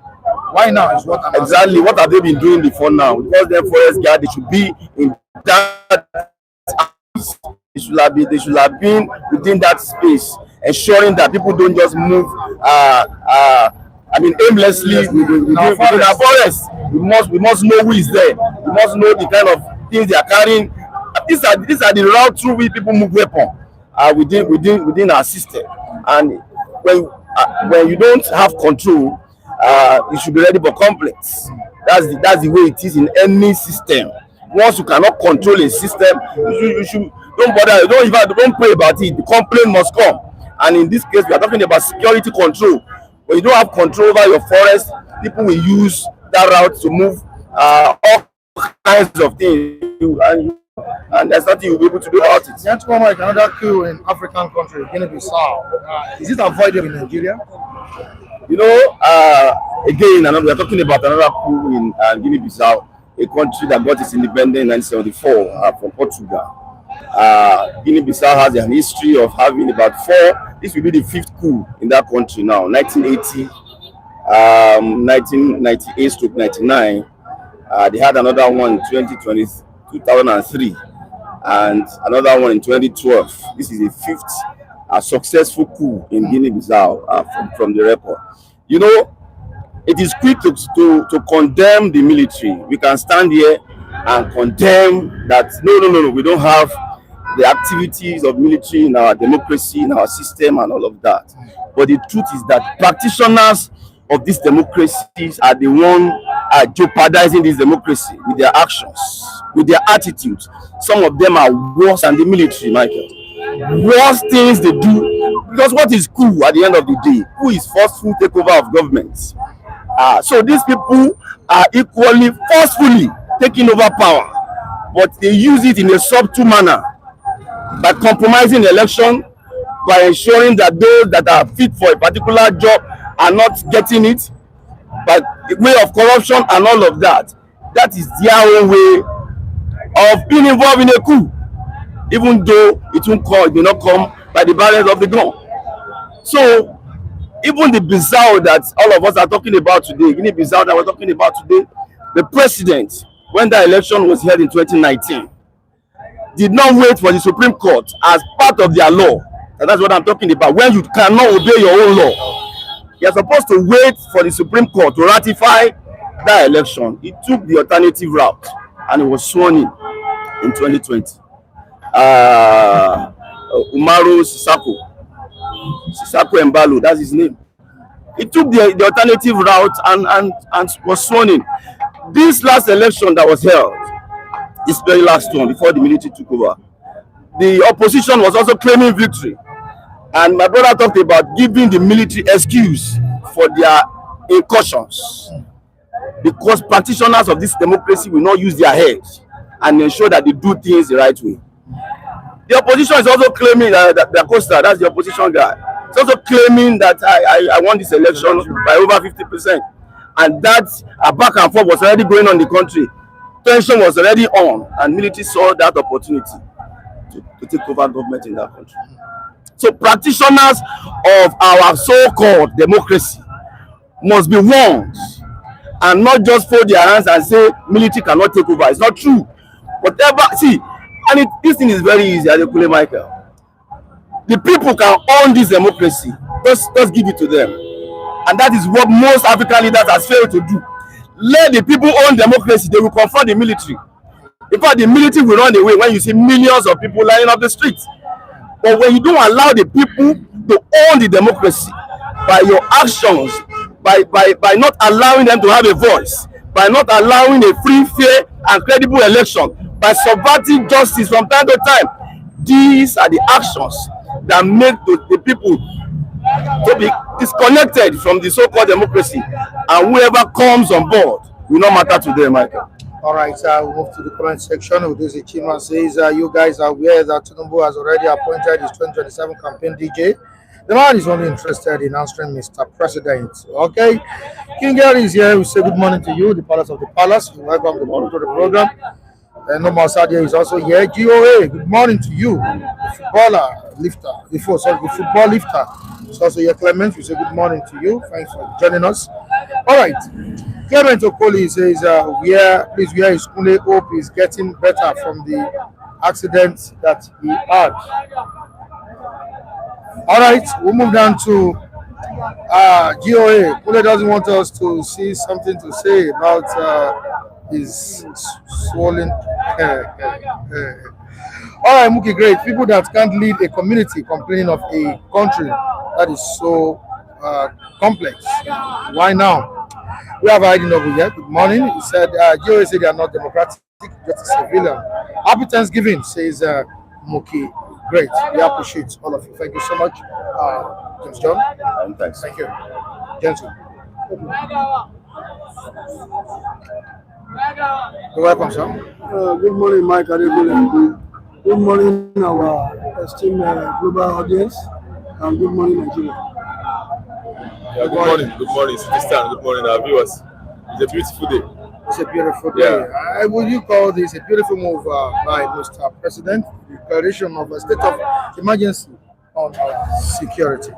Why now is what I'm exactly asking. What have they been doing before now? Because the forest guard, they should be in that. They should have been within that space, ensuring that people don't just move aimlessly within our forest. We must know who is there. We must know the kind of things they are carrying. These are the route through which people move weapons within our system. And when you don't have control, you should be ready for conflicts. That's the way it is in any system. Once you cannot control a system, you should don't bother. Don't pray about it. The complaint must come. And in this case, we are talking about security control. When you don't have control over your forest, people will use that route to move all kinds of things, and there's nothing you'll be able to do about it. Another coup in African country, Guinea-Bissau. Is it avoidable in Nigeria? You know, again, we are talking about another coup in Guinea-Bissau, a country that got its independence in 1974 from Portugal. Guinea-Bissau has a history of having about 4. This will be the 5th coup in that country now. 1980, 1998-99. They had another one in 2003, and another one in 2012. This is the 5th successful coup in Guinea-Bissau from the record. You know, it is quick to condemn the military. We can stand here and condemn that. No, we don't have the activities of military in our democracy, in our system, and all of that. But the truth is that practitioners of these democracies are the ones jeopardizing this democracy with their actions, with their attitudes. Some of them are worse than the military, Michael. Worse things they do. Because what is coup at the end of the day? Coup is forceful takeover of governments. So these people are equally forcefully taking over power, but they use it in a subtle manner by compromising the election, by ensuring that those that are fit for a particular job are not getting it, by the way of corruption and all of that. That is their own way of being involved in a coup, even though it may not come by the barrels of the gun. So even the Bissau that all of us are talking about today, Guinea-Bissau that we're talking about today, the president, when the election was held in 2019, did not wait for the Supreme Court as part of their law. And that's what I'm talking about. When you cannot obey your own law, you're supposed to wait for the Supreme Court to ratify that election. He took the alternative route and it was sworn in 2020. Umaru Sisako Embalo, that's his name. He took the alternative route and was sworn in. This last election that was held, this very last one before the military took over, the opposition was also claiming victory. And my brother talked about giving the military excuse for their incursions, because practitioners of this democracy will not use their heads and ensure that they do things the right way. The opposition is also claiming that Costa, that's the opposition guy, is also claiming that I won this election by over 50%, and that a back and forth was already going on in the country. Tension was already on, and military saw that opportunity to take over government in that country. So practitioners of our so-called democracy must be warned and not just fold their hands and say military cannot take over. It's not true. Whatever, see, and this thing is very easy, Adekule Michael. The people can own this democracy. Just give it to them. And that is what most African leaders have failed to do. Let the people own democracy. They will confront the military. In fact, the military will run away when you see millions of people lining up the streets. But when you don't allow the people to own the democracy by your actions, by not allowing them to have a voice, by not allowing a free, fair, and credible election, by subverting justice from time to time, these are the actions that make the people to be disconnected from the so-called democracy, and whoever comes on board will not matter to them, Michael. All right, we'll move to the comment section. This Chima says, you guys are aware that Tinubu has already appointed his 2027 campaign DJ. The man is only interested in answering Mr. President. Okay, King Gary is here. We say good morning to you, the Palace of the Palace. We welcome the to the program. And Nomar Sadia is also here. GOA, good morning to you, the footballer lifter. The football lifter. It's also here, Clement. We say good morning to you. Thanks for joining us. All right. Clement Okoli says, where is Kunle Hope is getting better from the accident that he had. All right, we'll move down to GOA. Kunle doesn't want us to see something to say about his swollen hair. All right, Muki, great. People that can't lead a community complaining of a country that is so complex. Why now? We have ID Noble here. Good morning. He said, GOA said they are not democratic, just a civilian. Happy Thanksgiving, says Muki. Great. We appreciate all of you. Thank you so much, James John. Thanks. Thank you. Gentle. You're welcome, sir. Good morning, Mike Adebule. Good morning, our esteemed global audience, and good morning, Nigeria. Yeah, good morning, Citizen. Good morning, our viewers. It's a beautiful day. It's a beautiful day. Would you call this a beautiful move by Mr. President, the declaration of a state of emergency on security?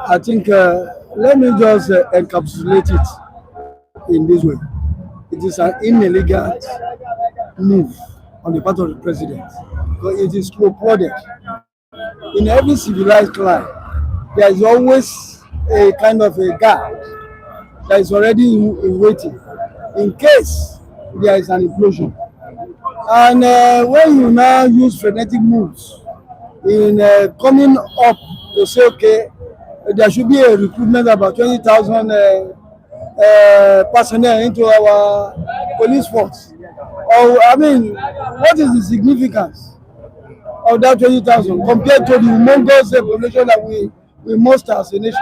I think let me just encapsulate it in this way. It is an inelegant move on the part of the president, because it is close-worded. In every civilized clime, there is always a kind of a guard that is already in waiting in case there is an implosion. And when you now use frenetic moves in coming up to say, okay, there should be a recruitment of about 20,000 personnel into our police force. Or, I mean, what is the significance of that 20,000 compared to the humongous population that we muster as a nation?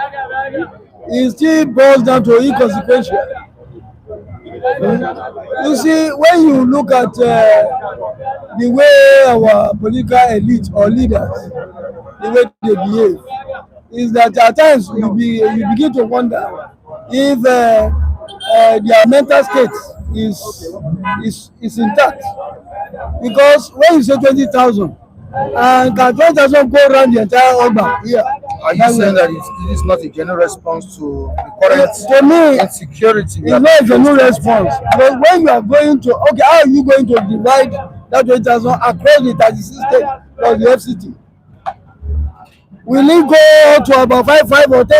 It still boils down to inconsequential. You see, when you look at the way our political elite or leaders, the way they behave, is that at times you begin to wonder if their mental state is intact. Because when you say 20,000, and can 20,000 go around the entire Oba here? Are you saying that it is not a general response to the current to me, insecurity? It's not a general response. But when you are going to, okay, how are you going to divide that 20,000 across the 36 states or the FCT? Will it go to about 5 or 10?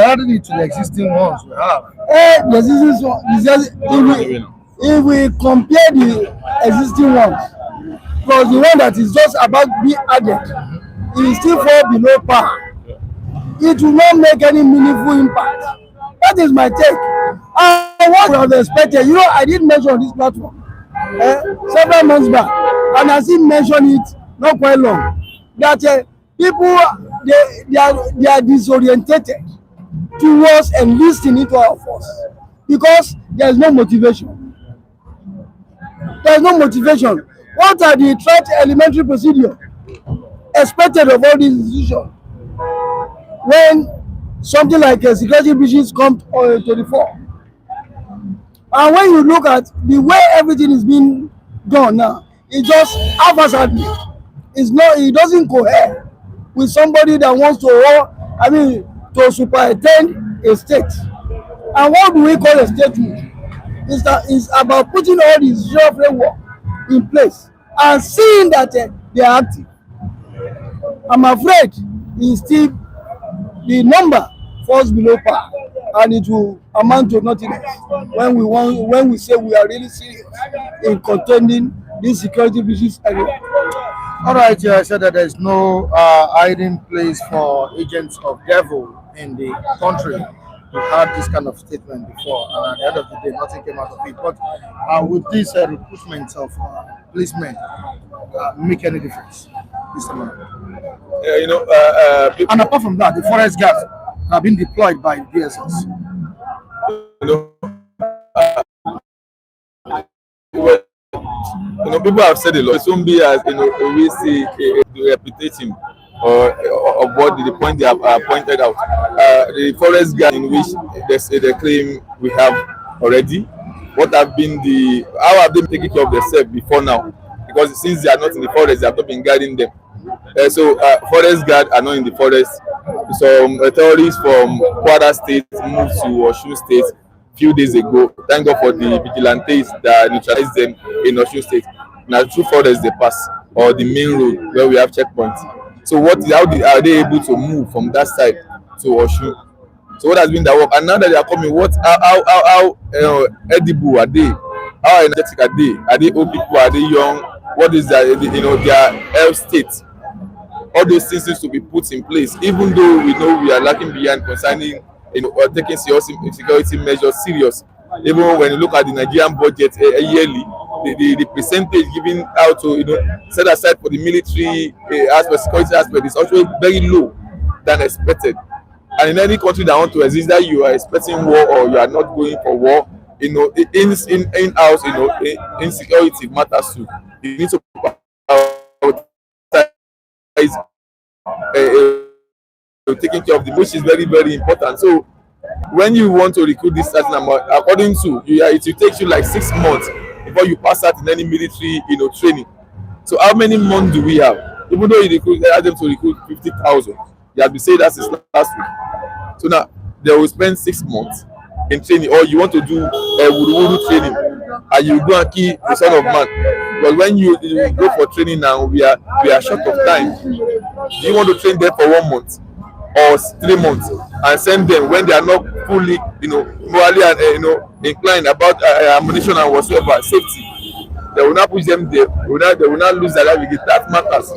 Adding it to the existing ones we have. If we compare the existing ones, plus the one that is just about to be added, it is still fall below par. It will not make any meaningful impact. That is my take. And what I have expected, I did mention on this platform several months back, and I still mentioned it not quite long, that people they are disorientated towards enlisting into our force because there is no motivation. There is no motivation. What are the threat elementary procedure expected of all these institutions when something like security breaches come to the fore? And when you look at the way everything is being done now, it just haphazardly. It doesn't cohere with somebody that wants to superintend a state. And what do we call a statehood? It's about putting all the institutional framework in place and seeing that they are active. I'm afraid the number falls below par, and it will amount to nothing when we say we are really serious in contending these security breaches anyway. All right, I said that there is no hiding place for agents of devil in the country. We've had this kind of statement before, and at the end of the day, nothing came out of it. But would this recruitment of policemen make any difference this time around? And apart from that, the forest guards have been deployed by DSS. People have said a lot. It won't be as we see a reputation or of what the point they have pointed out. The forest guard in which they claim we have already. What have been how have they been taking care of themselves before now? Because since they are not in the forest, they have not been guarding them. So forest guard are not in the forest. Some terrorists from Kwara State moved to Osun State a few days ago. Thank God for the vigilantes that neutralized them in Osun State. Now through forest they pass, or the main road where we have checkpoints. So are they able to move from that side to Osun? So what has been the work? And now that they are coming, how edible are they? How energetic are they? Are they old people? Are they young? What is their health state? All those things need to be put in place, even though we know we are lacking behind concerning taking security measures serious. Even when you look at the Nigerian budget yearly, the percentage given out to set aside for the military aspect, security aspect is also very low than expected. And in any country that want to exist, that you are expecting war or you are not going for war, in house, insecurity matters too. You need to prioritize taking care of them, which is very, very important. So when you want to recruit this certain amount, according to you, it will take you like 6 months before you pass out in any military training. So how many months do we have? Even though you ask them to recruit 50,000, you have to say that's his last week. So now they will spend 6 months in training, or you want to do a wudu training and you go and kill the son of man. But when you go for training now, we are short of time. Do you want to train them for 1 month or 3 months and send them when they are not fully morally and inclined about ammunition and whatsoever safety? They will not push them there. They will not lose their life again. That matters.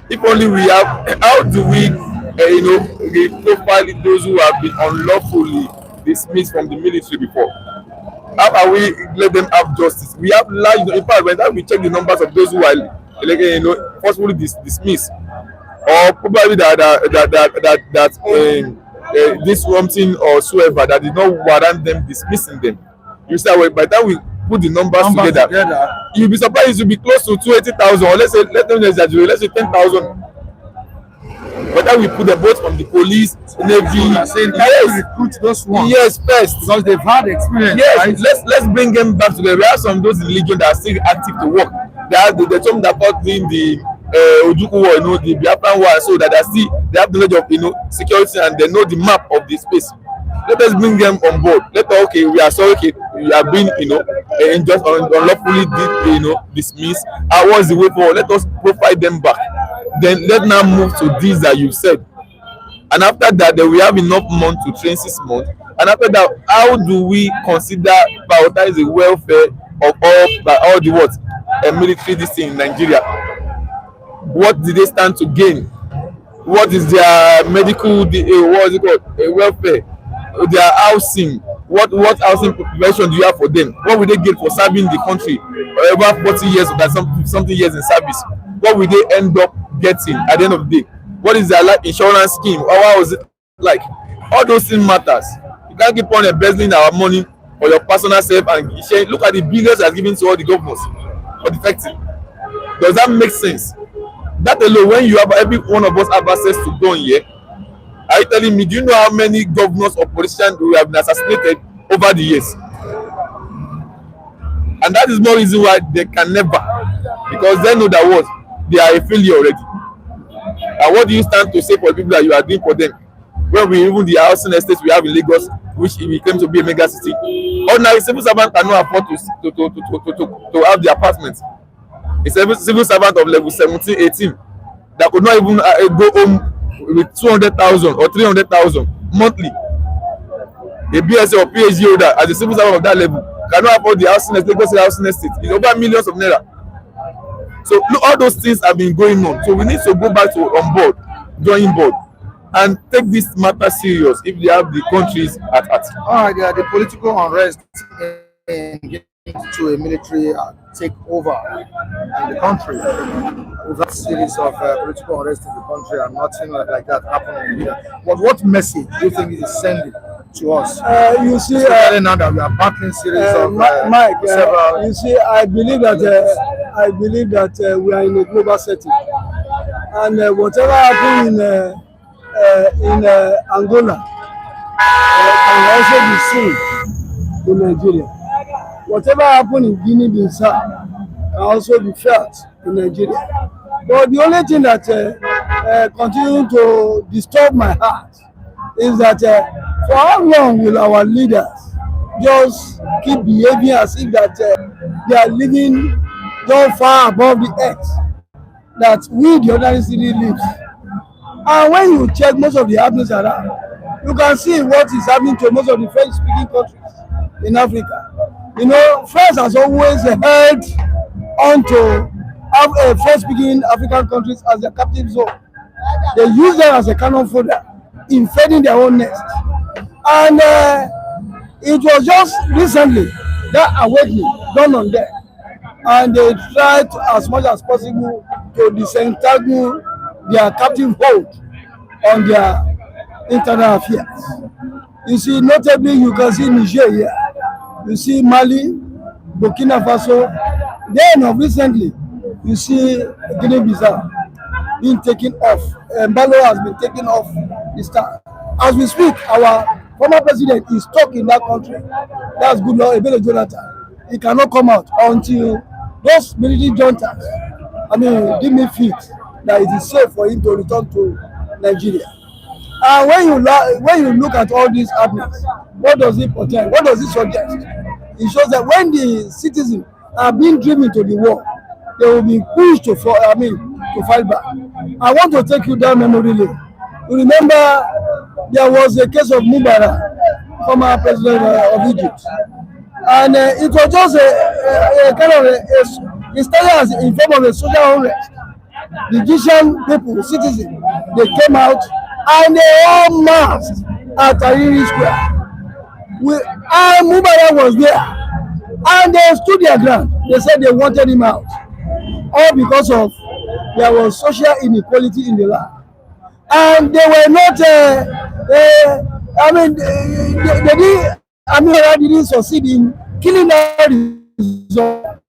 If only we have, how do we profile those who have been unlawfully dismissed from the military before? How can we let them have justice? We have large, in fact, when we check the numbers of those who are forcefully dismissed, or probably that this something or whatsoever that did not warrant them dismissing them. You say, well, by the time we put the numbers together, you'll be surprised it will be close to 20,000, or let's say, let them exaggerate, let's say 10,000. But then we put them both from the police, navy. Yes, recruit those ones. Yes, first, because they've had experience. Yes, right? let's bring them back together. We have some of those in Legion that are still active to work. They told me that about doing the Ojuku war, the Biafran war, so that they have knowledge of security and they know the map of the space. Let us bring them on board. We are sorry, we have been just unlawfully dismissed. What's the way forward? Let us profile them back. Then let now move to this that you said. And after that, then we have enough months to train 6 months. And after that, how do we consider prioritize the welfare of all the military this thing in Nigeria? What did they stand to gain? What is their medical what is it called? Welfare? Their housing? What housing preparation do you have for them? What will they get for serving the country over 40 years or something years in service? What will they end up getting at the end of the day? What is their life insurance scheme? How was it like? All those things matters. You can't keep on embezzling our money for your personal self and share. Look at the billions that's given to all the governors for defecting. Does that make sense? That alone, when you have every one of us have access to go in here, are you telling me, do you know how many governors or politicians we have been assassinated over the years? And that is more reason why they can never, because they know that what they are a failure already. And what do you stand to say for the people that you are doing for them? When we even the housing estates we have in Lagos, which we claim to be a mega city, ordinary civil servant cannot afford to have the apartments. A civil servant of level 17, 18 that could not even go home with 200,000 or 300,000 monthly. A BSc or PhD holder as a civil servant of that level cannot afford the housing estate. Lagos housing estate is over millions of naira. So look, all those things have been going on. So we need to go back to drawing board, and take this matter serious if they have the countries at heart. All right, the political unrest in getting to a military takeover in the country. We've had a series of political unrest in the country, and nothing like that happening here. But what message do you think it is sending to us? You see, now that we are battling series of Mike, you see, I believe that we are in a global setting, and whatever happened in Angola can also be seen in Nigeria. Whatever happened in Guinea-Bissau can also be felt in Nigeria. But the only thing that continues to disturb my heart is that for how long will our leaders just keep behaving as if that they are living so far above the earth that we, the ordinary city, lives? And when you check most of the happenings around, you can see what is happening to most of the French-speaking countries in Africa. France has always held on to French-speaking African countries as their captive zone. They use them as a cannon fodder, invading their own nest. And it was just recently that awakening dawned on them, and they tried as much as possible to disentangle their captive hold on their internal affairs. You see, notably, you can see Niger here, you see Mali, Burkina Faso, then of recently, you see Guinea-Bissau being taken off. Mbalo has been taken off the stand. As we speak, our former president is stuck in that country. That's good Lord, Ebele Jonathan. He cannot come out until those military juntas, deem me fit that it is safe for him to return to Nigeria. And when you look at all these happenings, what does it portend? What does it suggest? It shows that when the citizens are being driven to the war, they will be pushed to fight back. I want to take you down memory lane. You remember there was a case of Mubarak, former president of Egypt, and it was just a kind of it started as in form of a social unrest. The Egyptian people, citizens, they came out and they all massed at Tahrir Square. And Mubarak was there, and they stood their ground. They said they wanted him out, all because of there was social inequality in the land, and they were not. They didn't succeed in killing that result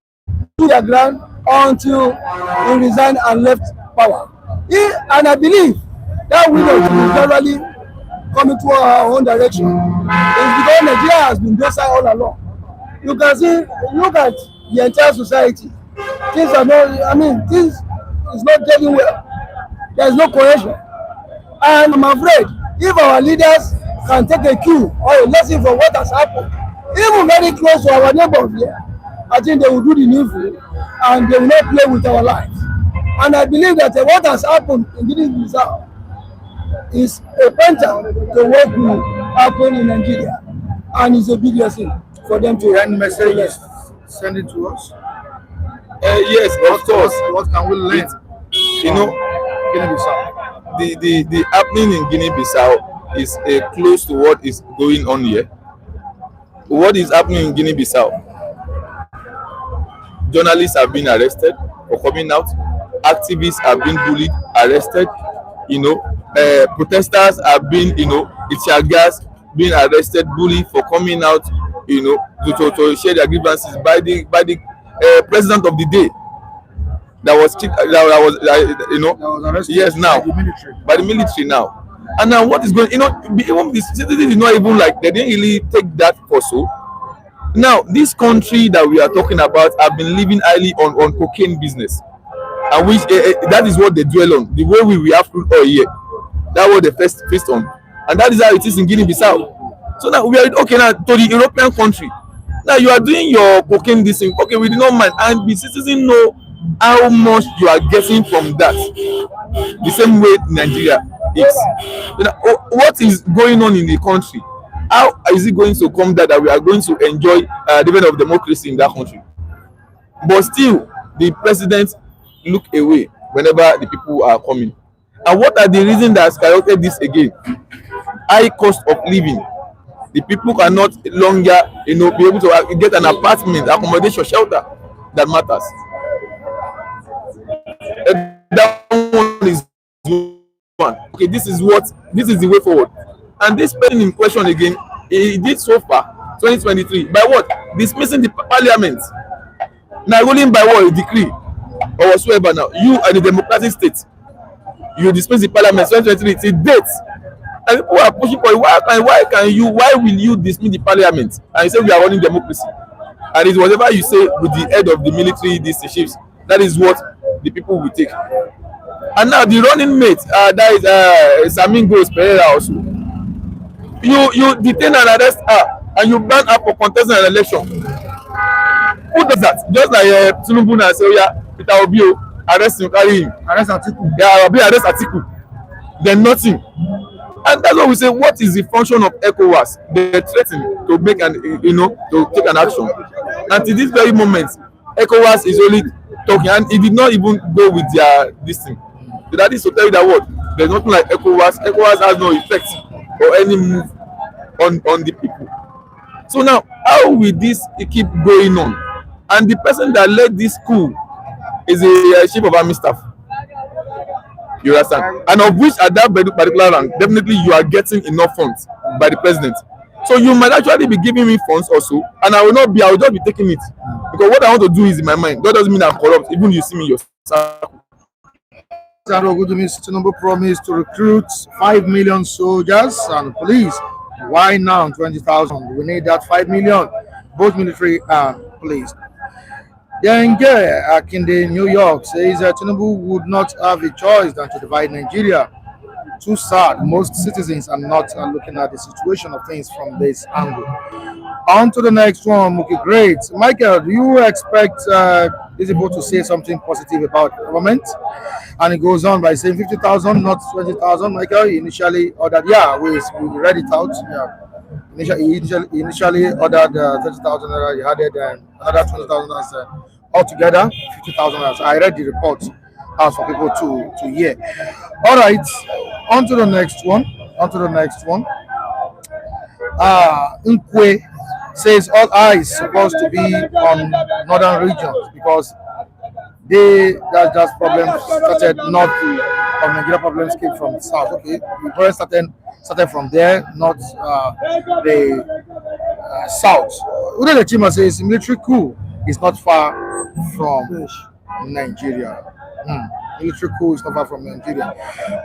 to their ground until he resigned and left power. And I believe that window will gradually come into our own direction. It's because Nigeria has been docile all along. You can see, look at the entire society. Things are not, things is not getting well. There is no cohesion. And I'm afraid if our leaders can take a cue or a lesson from what has happened, even very close to our neighbors here, I think they will do the needful and they will not play with our lives. And I believe that what has happened in Guinea-Bissau is a pattern to what will happen in Nigeria, and it's a big lesson for them to End messages send it to us. Yes, of course. What can we learn? You know, Guinea-Bissau. the happening in Guinea-Bissau is close to what is going on here. What is happening in Guinea-Bissau? Journalists have been arrested for coming out. Activists have been bullied, arrested. Protesters have been, Itchagas being arrested, bullied for coming out, to share their grievances by the president of the day. That was arrested yes, now by the military now. And now what is going, even the citizens is not even like they didn't really take that for so. Now this country that we are talking about have been living highly on cocaine business, and which that is what they dwell on. The way we have crude oil here, that was the first feast on, and that is how it is in Guinea-Bissau. So now we are okay now to the European country. Now you are doing your cocaine this thing. Okay, we do not mind, and the citizens know how much you are getting from that. The same way Nigeria is. What is going on in the country? How is it going to come that we are going to enjoy development of democracy in that country? But still, the president look away whenever the people are coming. And what are the reasons that skyrocketed this again? High cost of living. The people cannot longer, be able to get an apartment, accommodation, shelter. That matters. That one is one. Okay, this is the way forward. And this person in question again, he did so far 2023 by what? Dismissing the parliament. Now ruling by what? A decree or whatsoever. Now you are the democratic state, you dismiss the parliament 2023. It's a date, and people are pushing for it. Why will you dismiss the parliament and you say we are running democracy? And it's whatever you say with the head of the military, these chiefs, that is what the people will take. And now the running mate, that is Samingos Pereira also. You detain and arrest her and you ban her for contesting an election. Who does that? Just like Tinubu now say, yeah, Peter Obio, arrest him, carry him. Arrest Atiku. Yeah, Obio arrest Atiku. Then nothing. And that's what we say. What is the function of ECOWAS? They threaten to make to take an action. And to this very moment, ECOWAS is only talking, and it did not even go with this thing. So that is to tell you that what? There's nothing like ECOWAS. ECOWAS has no effect or any move on the people. So now, how will this keep going on? And the person that led this coup is a chief of army staff. You understand? And of which at that particular rank, definitely you are getting enough funds by the president. So you might actually be giving me funds also, and I will just be taking it. Because what I want to do is in my mind. That doesn't mean I'm corrupt, even you see me yourself. Tinubu promised to recruit 5 million soldiers and police. Why now 20,000? We need that 5 million, both military and police. Yenge Akinde, New York, says that Tinubu would not have a choice than to divide Nigeria. Too sad. Most citizens are not looking at the situation of things from this angle. On to the next one, Muki. Great. Michael, do you expect these people to say something positive about government? And it goes on by saying 50,000, not 20,000. Michael, he initially ordered, we read it out. Yeah. He initially ordered 30,000, he added another 20,000 as altogether 50,000. I read the report out for people to hear. All right, on to the next one. Nkwe says all eyes supposed to be on northern regions because that's problems started north of Nigeria. Problems came from south. Okay, we first started from there, not the south. Ude Chima says military coup is not far from Nigeria. Military coup is not far from Nigeria.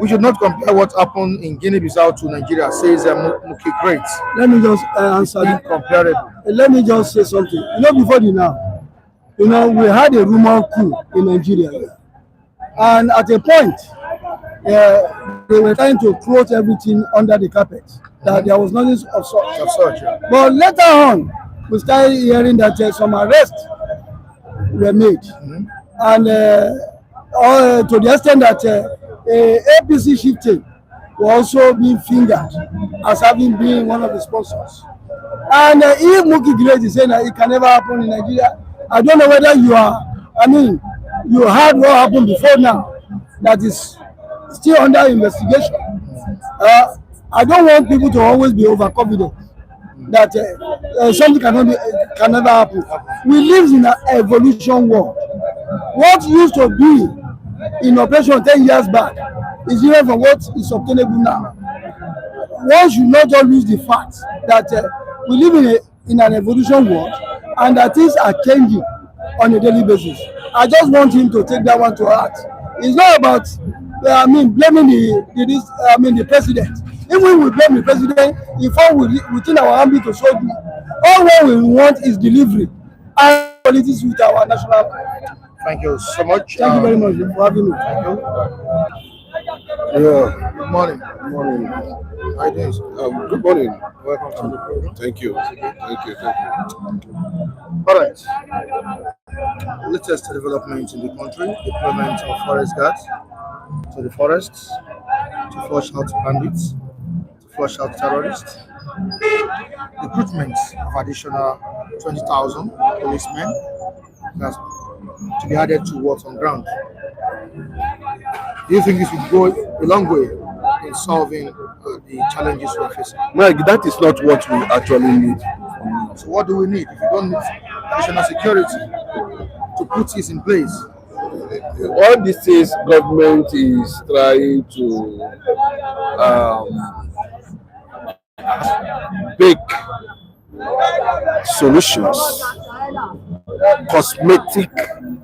We should not compare what happened in Guinea-Bissau to Nigeria, says Muki. Great. Let me just answer. Incomparable. Let me just say something. Before the now, we had a rumor coup in Nigeria, and at a point, they were trying to close everything under the carpet. That there was nothing of such. But later on, we started hearing that some arrests were made, and to the extent that APC shifting will also be fingered as having been one of the sponsors. And if Muki Great is saying that it can never happen in Nigeria, I don't know whether you heard what happened before now that is still under investigation. I don't want people to always be overconfident that something can never happen. We live in an evolution world. What used to be in operation 10 years back is different from what is obtainable now. One should not just lose the fact that we live in an evolution world and that things are changing on a daily basis. I just want him to take that one to heart. It's not about blaming the president. If we will blame the president, if all within our ambit to solve it, all what we want is delivery and politics with our national. Thank you so much. Thank you very much for having me. Thank you. Yeah. Good morning. Good morning. How are you doing? Good morning. Welcome to the program. Thank you. All right. Latest development in the country: deployment of forest guards to the forests to flush out bandits, to flush out terrorists. Recruitment of additional 20,000 policemen. That's to be added to what's on ground. Do you think this would go a long way in solving the challenges we're facing? Mike, that is not what we actually need. So what do we need? If you don't need additional security to put this in place, All these days, government is trying to make solutions, cosmetic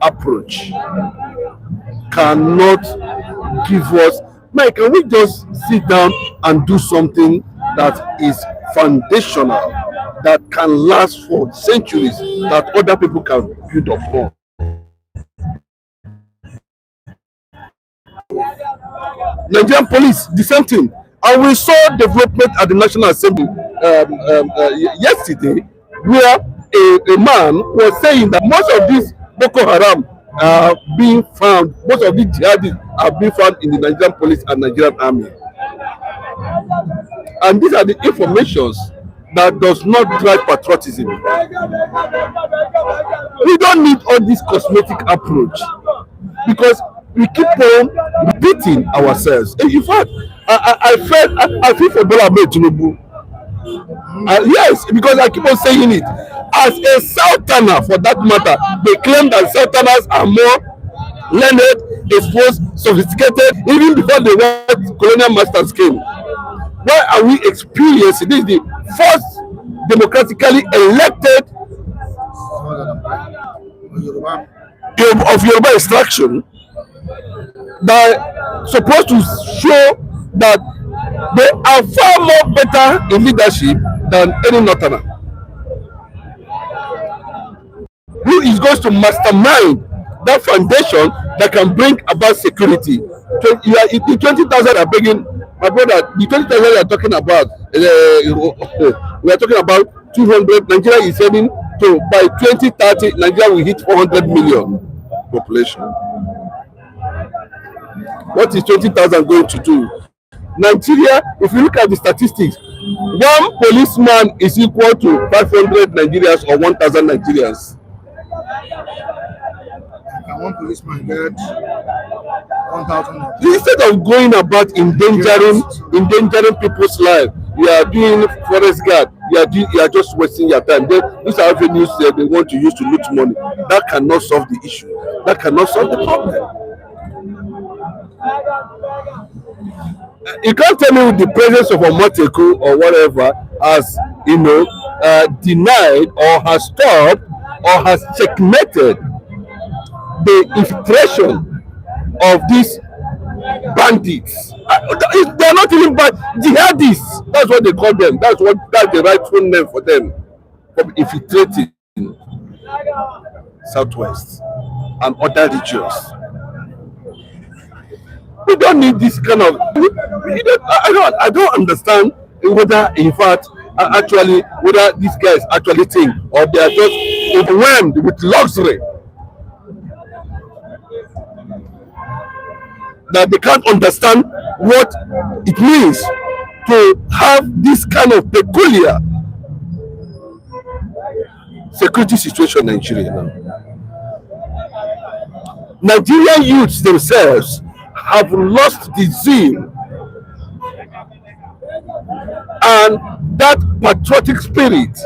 approach cannot give us. Mike, can we just sit down and do something that is foundational, that can last for centuries, that other people can build upon? Nigerian police, the same thing. And we saw development at the National Assembly yesterday, where a man was saying that most of these Boko Haram are being found, most of these jihadists are being found in the Nigerian police and Nigerian army. And these are the informations that does not drive patriotism. We don't need all this cosmetic approach because we keep on repeating ourselves. In fact, I feel for Tinubu Yes, because I keep on saying it. As a Southerner, for that matter, they claim that Southerners are more learned, exposed, sophisticated, even before the white colonial masters came. Why are we experiencing this? The first democratically elected of Yoruba extraction that supposed to show that they are far more better in leadership than any Northerner. Who is going to mastermind that foundation that can bring about security? The 20,000 are begging, my brother. The 20,000 we are talking about, we are talking about 200. Nigeria is heading to, by 2030, Nigeria will hit 400 million population. What is 20,000 going to do? Nigeria, if you look at the statistics, one policeman is equal to 500 Nigerians or 1,000 Nigerians. And one policeman get 1,000. Instead of going about endangering people's lives, you are doing forest guard. You are just wasting your time. These are avenues they want to use to loot money. That cannot solve the issue. That cannot solve the problem. You can't tell me with the presence of a Moteku or whatever has, denied or has stopped or has checkmated the infiltration of these bandits. They are not even bad jihadists. That's what they call them. That's the rightful name for them. For infiltrating Southwest and other regions. We don't need this kind of. I don't understand whether, in fact, whether these guys actually think or they are just overwhelmed with luxury that they can't understand what it means to have this kind of peculiar security situation in Nigeria now. Nigerian youths themselves have lost the zeal and that patriotic spirit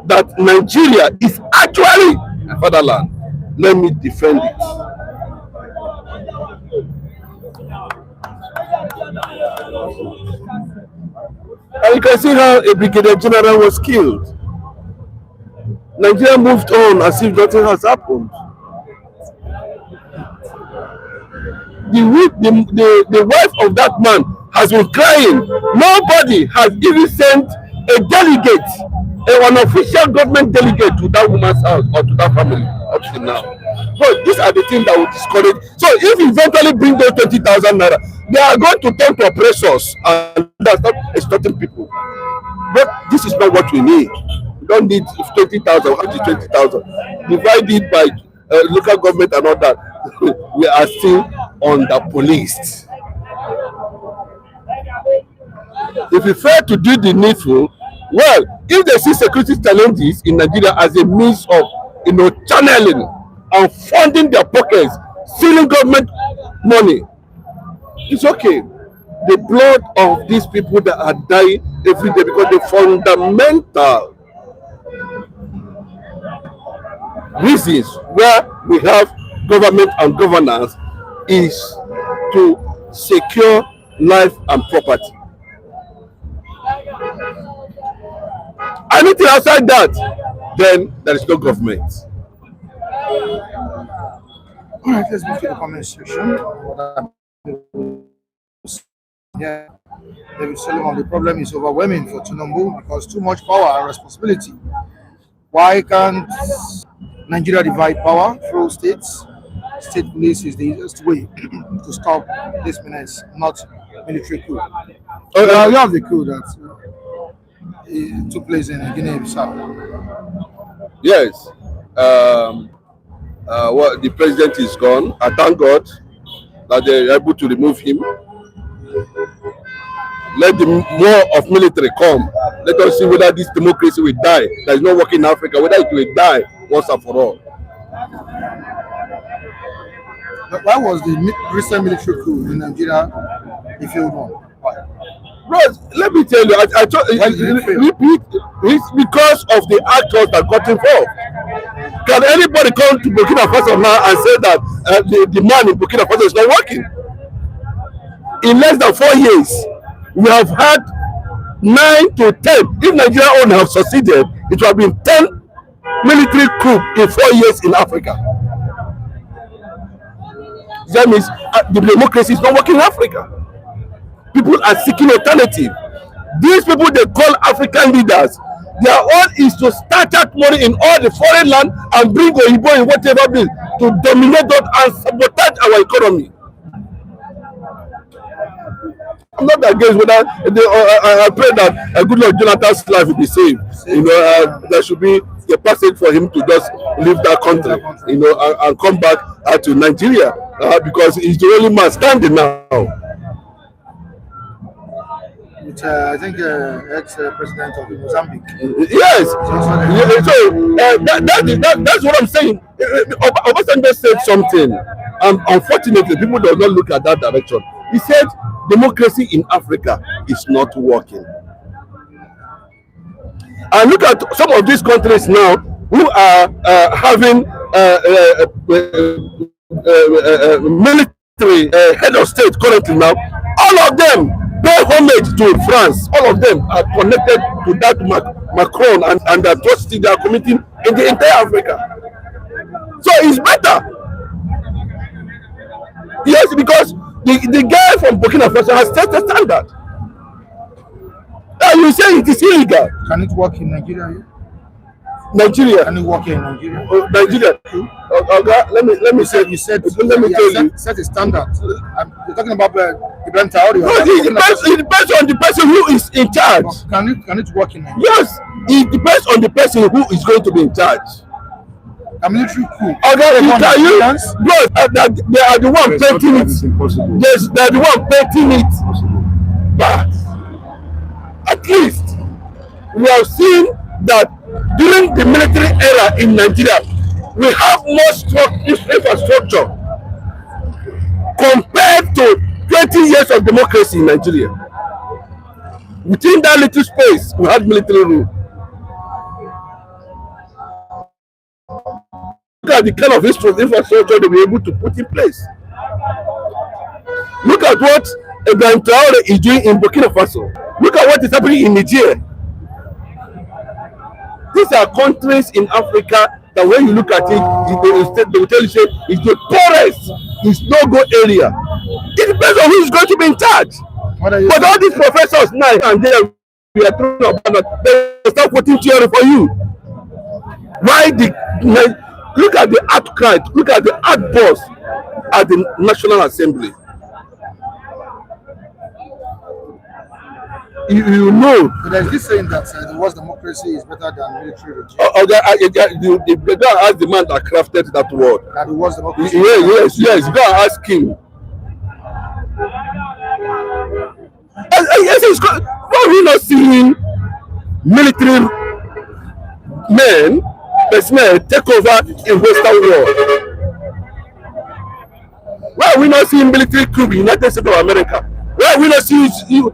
that Nigeria is actually a fatherland. Let me defend it. And you can see how a brigadier general was killed. Nigeria moved on as if nothing has happened. The wife of that man has been crying. Nobody has even sent a delegate, an official government delegate to that woman's house or to that family up to now. But these are the things that will discourage. So if you eventually bring those 20,000 naira, they are going to turn to oppressors and that's not extorting people. But this is not what we need. We don't need 20,000. What is 20,000? Divide it by local government and all that. We are still under-policed. If you fail to do the needful, well, if they see security challenges in Nigeria as a means of, channeling and funding their pockets, stealing government money, it's okay. The blood of these people that are dying every day because the fundamental reasons where we have government and governance is to secure life and property. Anything outside that, then there is no government. All right, let's move to the comment section. Yeah, David Solomon, the problem is overwhelming for Tinubu because too much power and responsibility. Why can't Nigeria divide power through states? State police is the easiest way to stop this menace, not military coup. You have the coup that took place in Guinea-Bissau. Yes. The president is gone. I thank God that they are able to remove him. Let the more of military come. Let us see whether this democracy will die. That is not working in Africa. Whether it will die once and for all. But why was the recent military coup in Nigeria a failed one? Why? Bros, let me tell you, I told it's because of the actors that got involved. Can anybody come to Burkina Faso now and say that the man in Burkina Faso is not working? In less than 4 years, we have had 9 to 10. If Nigeria only have succeeded, it would have been 10 military coups in 4 years in Africa. That means the democracy is not working in Africa. People are seeking alternative. These people they call African leaders, their own is to start out money in all the foreign land and bring Oyibo in whatever bill to dominate us and sabotage our economy. I'm not against whether I pray that a good Lord Jonathan's life will be saved. You know, there should be a passage for him to just leave that country, you know, and come back to Nigeria because he's the only man standing now. With, I think ex-president of Mozambique. Yes. So that's what I'm saying. Obasanjo said something, and unfortunately, people do not look at that direction. He said democracy in Africa is not working. And look at some of these countries now who are having military head of state currently now. All of them pay homage to France. All of them are connected to that Macron and the atrocity they are committing in the entire Africa. So it's better. Yes, because the guy from Burkina Faso has set a standard. And you say it is illegal. Can it work in Nigeria? Nigeria. Can it work in Nigeria? Nigeria. Let me say. You said. Let me tell you. Set a standard. You're talking about Ibrahim Traore. No, it depends on the person who is in charge. Can it work in Nigeria? Yes, it depends on the person who is going to be in charge. A military coup. Can you? Bro, they are the one painting it. They are the one painting it. But at least we have seen that during the military era in Nigeria, we have more infrastructure compared to 20 years of democracy in Nigeria. Within that little space, we had military rule. Look at the kind of infrastructure they were able to put in place. Look at what Ibrahim Traore is doing in Burkina Faso. Look at what is happening in Niger. These are countries in Africa that when you look at it, they will tell you say it's the poorest, it's no-go area. It depends on who is going to be in charge. But all these professors now and there, we are talking about, they start quoting theory for you. Why look at the outcry, look at the outburst at the National Assembly. You know. But there's this saying that the worst democracy is better than military regime. The guy asked the man that crafted that word. That the worst democracy. Yes. Go and ask him. Why are we not seeing military men, personnel take over in Western world? Why are we not seeing military coup in the United States of America? Why are we not seeing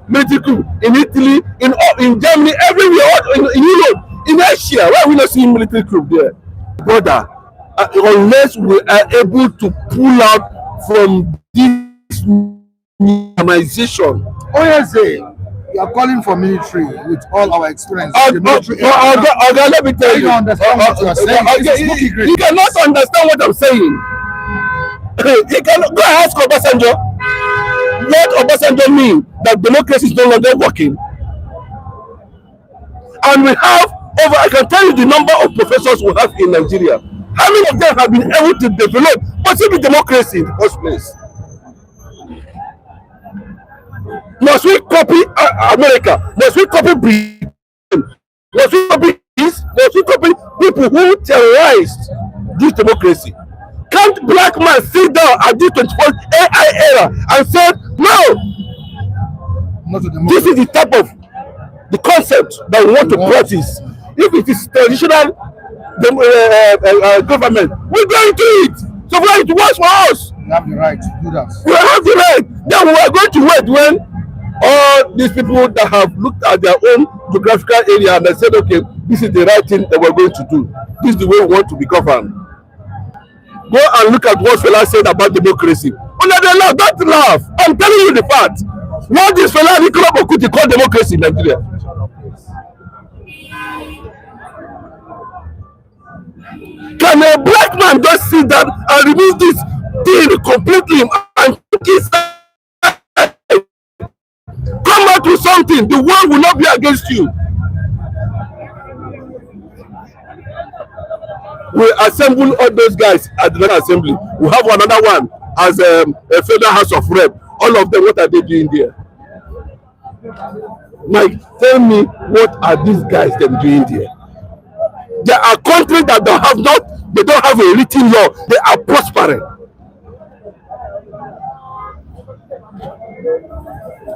military coup in Italy, in Germany, everywhere, in Europe, in Asia? Why are we not seeing military coup there? Brother, unless we are able to pull out from this minimization. Oh yes, you are calling for military with all our experience. Let me tell you. You cannot understand what I'm saying. You cannot go ask Obasanjo. What Obasanjo mean that democracy is no longer working? And we have over, I can tell you the number of professors we have in Nigeria. How many of them have been able to develop possibly democracy in the first place? Must we copy America? Must we copy Britain? Must we copy this? Must we copy people who terrorized this democracy? Can't black man sit down at this 21st AI era and say, no, this is the type of the concept that we want to practice. If it is traditional government, we're going to it. So why it works for us? We have the right to do that. We have the right. Then we are going to wait when all these people that have looked at their own geographical area and they said, okay, this is the right thing that we're going to do. This is the way we want to be governed. Go and look at what Fela said about democracy. Only they laugh, don't laugh. I'm telling you the fact. What is Fela Anikulapo-Kuti called democracy in Nigeria? Can a black man just sit down and remove this thing completely and come out with something? The world will not be against you. We assemble all those guys at the assembly. We have another one as a federal house of rep. All of them, what are they doing there? Mike, tell me, what are these guys them doing there? There are countries that they don't have a written law. They are prospering.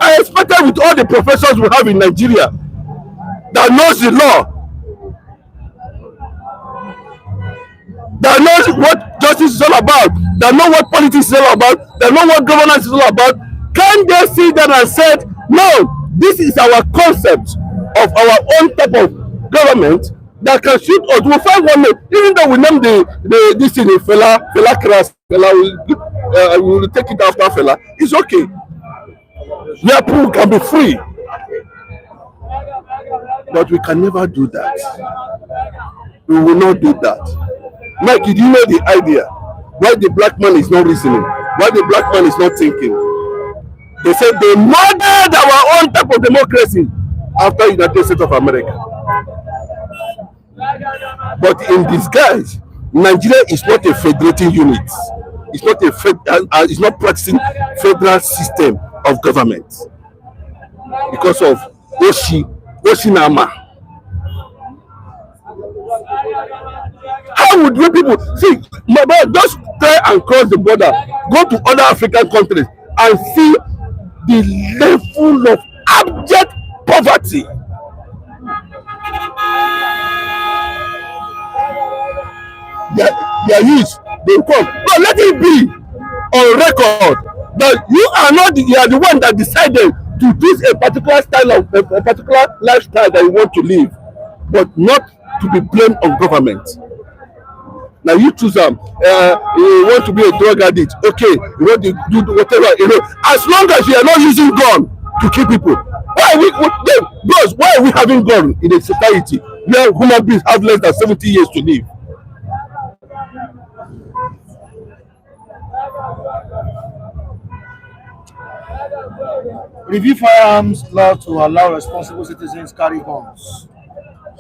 I expected with all the professors we have in Nigeria that knows the law, that knows what justice is all about, that know what politics is all about, that know what governance is all about. Can they sit down and say, no, this is our concept of our own type of government that can suit us? We'll find one name, even though we name this thing Fela Kras, we will take it after Fela. It's okay. Where people can be free. But we can never do that. We will not do that. Mike, did you know the idea? Why the black man is not reasoning? Why the black man is not thinking? They said they modeled our own type of democracy after the United States of America. But in disguise, Nigeria is not a federating unit. It's not practicing federal system of government because of Oshinama. How would we people see? Just try and cross the border, go to other African countries and see the level of abject poverty. Their youth, they come. But let it be on record that you are the one that decided to choose a particular style of a particular lifestyle that you want to live, but not to be blamed on government. Now you choose them. You want to be a drug addict, okay? You want to do whatever, as long as you are not using gun to kill people. Why are we having gun in a society where human beings have less than 70 years to live? Review firearms law to allow responsible citizens carry guns.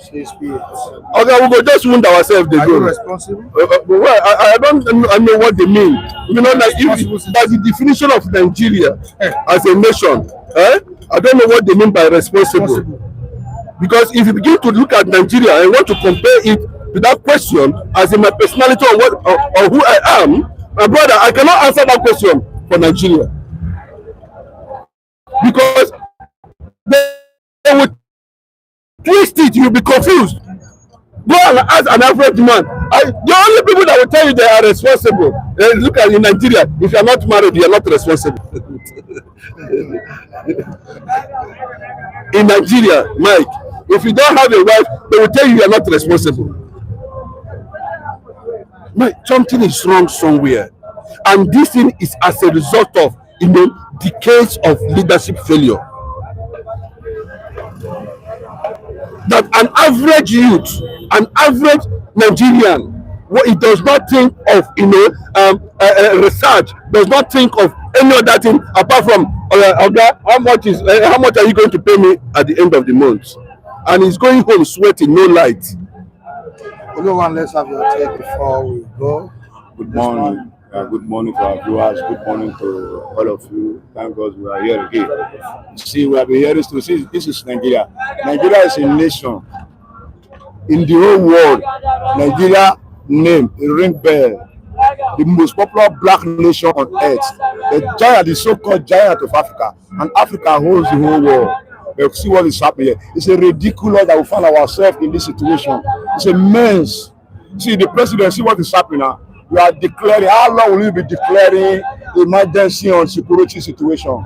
Okay, we go just wound ourselves. Are you responsible? Well, I don't know what they mean. Like that's the definition of Nigeria as a nation. I don't know what they mean by responsible. Because if you begin to look at Nigeria and want to compare it to that question as in my personality or who I am, my brother, I cannot answer that question for Nigeria. Because they would twist it, you'll be confused. Go and ask an average man. The only people that will tell you they are responsible, look at in Nigeria, if you are not married, you are not responsible. In Nigeria, Mike, if you don't have a wife, they will tell you are not responsible. Mike, something is wrong somewhere. And this thing is as a result of decades of leadership failure. That an average youth, an average Nigerian, it does not think of research, does not think of any other thing apart from how much are you going to pay me at the end of the month? And he's going home sweating, no light. Everyone, let's have your take before we go. Good morning. Good morning to our viewers. Good morning to all of you. Thank God we are here again. See, we have been hearing to see this is Nigeria. Nigeria is a nation. In the whole world, Nigeria name, a ring bell. The most popular black nation on earth. The giant, the so-called giant of Africa. And Africa holds the whole world. But see what is happening here. It's a ridiculous that we find ourselves in this situation. It's a mess. See, the president, see what is happening now. We are declaring, how long will you be declaring emergency on security situation?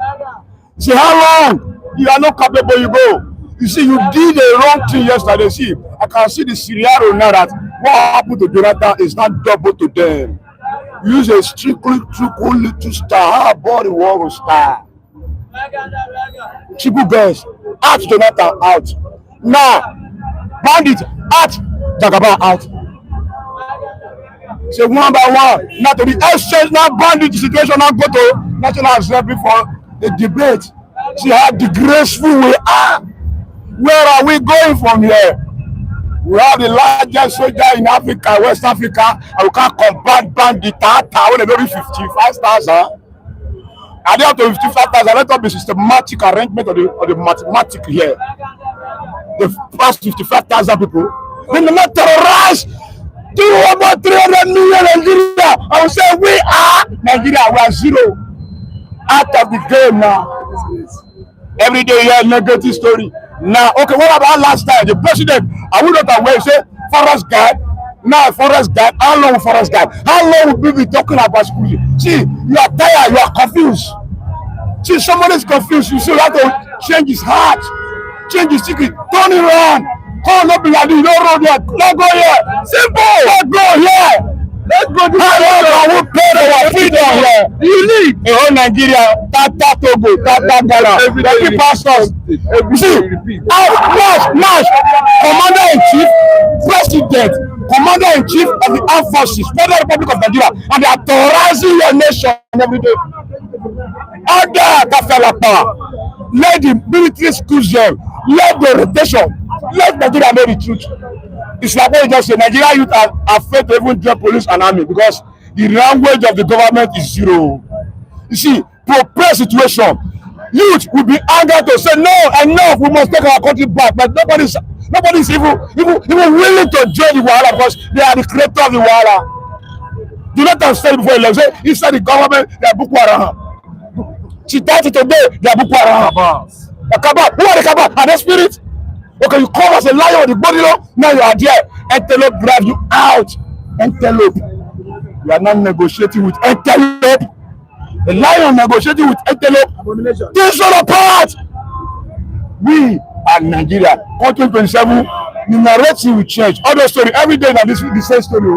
See how long you are not capable you go. You see, you did a wrong thing yesterday. See, I can see the scenario now that what happened to Jonathan is not double to them. Use a strictly little star. How about the war will star? Chibu girls, out Jonathan out. Now, bandit out, Jagaba out. So one by one, now to the exchange, now bandit situation, now go to National Assembly for the debate. See how disgraceful we are. Where are we going from here? We have the largest soldier in Africa, West Africa, and we can't combat bandit when they don't reach 55,000. Are they up to 55,000? Let us be systematic arrangement of the mathematics here. The first 55,000 people, they will not terrorize over 300 million Nigeria. I will say we are Nigeria, we are zero. Out of the game now. Every day you hear negative story. Now, okay, what about last time? The president, I will not aware, say, forest guard. Now, forest guard, how long will forest guard? How long will we be talking about security? See, you are tired, you are confused. See, somebody is confused. You still have to change his heart, change his secret, turn it around. Come on, be like this, don't roll there. Let's go here. Simple. Let's go here. Let's go. How long can we pay our freedom here? You lead a whole Nigeria, Tata Togo, Tata Ghana, the pastors. You see, march, Commander-in-Chief, President, Commander-in-Chief of the Armed Forces, Federal Republic of Nigeria, and they are terrorizing your nation every day. Order Kafela power. Let the military schools them. Let the rotation. Let Nigeria know the truth. It's like what you just said. Nigeria youth are afraid to even join police and army because the language of the government is zero. You see, prepare situation. Youth will be angered to say no, enough. We must take our country back. But nobody's even willing to join the Wahala because they are the creator of the Wahala. Do not have said before election. Inside the government, they are Boko Haram. She died today. They are Boko Haram. The Kabal. Who are the Kabal? Are they spirit? Okay, you come as a lion with the body law. Now you are there. Antelope drive you out. Antelope. You are not negotiating with antelope. The lion negotiating with antelope. This all apart. We are Nigeria. Country 27. The narrative will change. Other story every day now. This is the same story.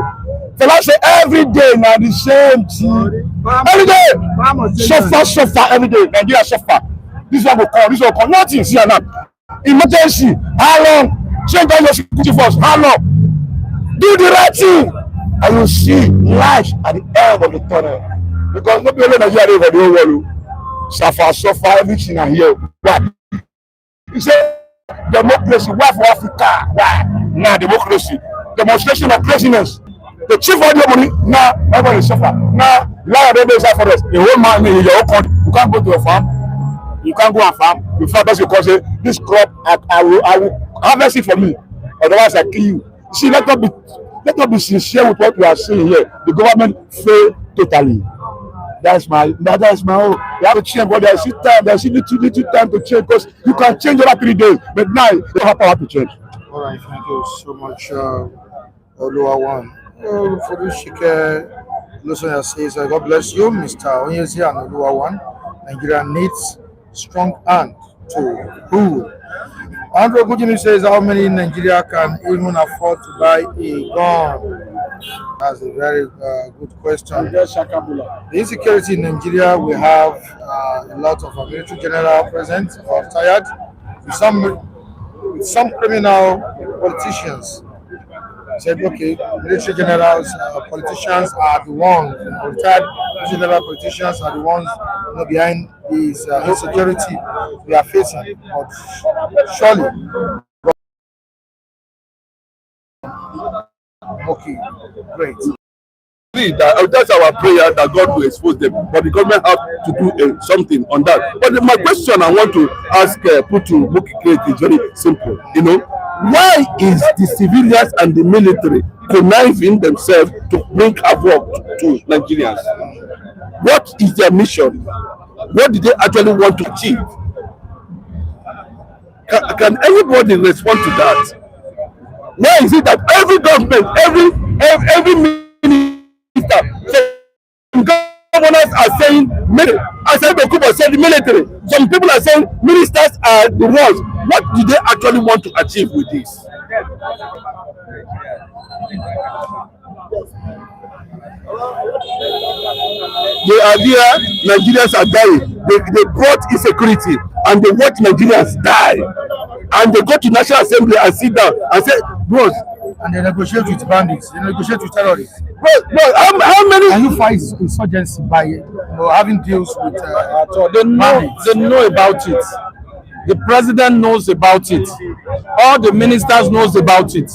So I say every day now the same thing. Every day. Suffer every day. Nigeria suffer. This one will come. This one will come. Nothing. See now. Emergency. How long? Change all your security force. How long? Do the right thing, and you see light at the end of the tunnel. Because nobody knows Nigeria for the whole world. Suffer, everything are here. Why? He said, democracy. Why for Africa? Why? Now democracy. Demonstration of craziness. The chief of the money. Now everybody suffer. Now life don't decide for us. The whole man in your own country. You can't go to a farm. You can't go and farm. You farm because say this crop I will harvest it for me. Otherwise I kill you. See, let us be sincere with what we are saying here. The government failed totally. That's my own. You have to change, but there's little time to change because you can change over 3 days, but now you don't have power to change. All right, thank you so much, Oluwawan. For this Lusoya says, God bless you, Mr. Onyezi and Oluwawan. Nigeria needs strong hand to rule. Andrew Gujini says, how many in Nigeria can even afford to buy a gun? That's a very good question. The insecurity in Nigeria, we have a lot of military general present or tired with some criminal politicians. Said, okay, military generals, politicians are the ones, retired general politicians are the ones behind this insecurity we are facing. But surely, okay, great. That's our prayer that God will expose them, but the government have to do something on that. But my question I want to ask Putu Muki is very simple. Why is the civilians and the military conniving themselves to bring havoc to Nigerians? What is their mission? What do they actually want to achieve? Can everybody respond to that? Why is it that every government, every minister, from governor ministers are saying I said the Kuba said the military. Some people are saying ministers are the ones. What do they actually want to achieve with this? They are there, Nigerians are dying. They brought insecurity and they watch Nigerians die. And they go to National Assembly and sit down and say, bros. And they negotiate with bandits, they negotiate with terrorists. Bro, how many? Can you fight insurgency by having deals with they know about it. The president knows about it. All the ministers knows about it.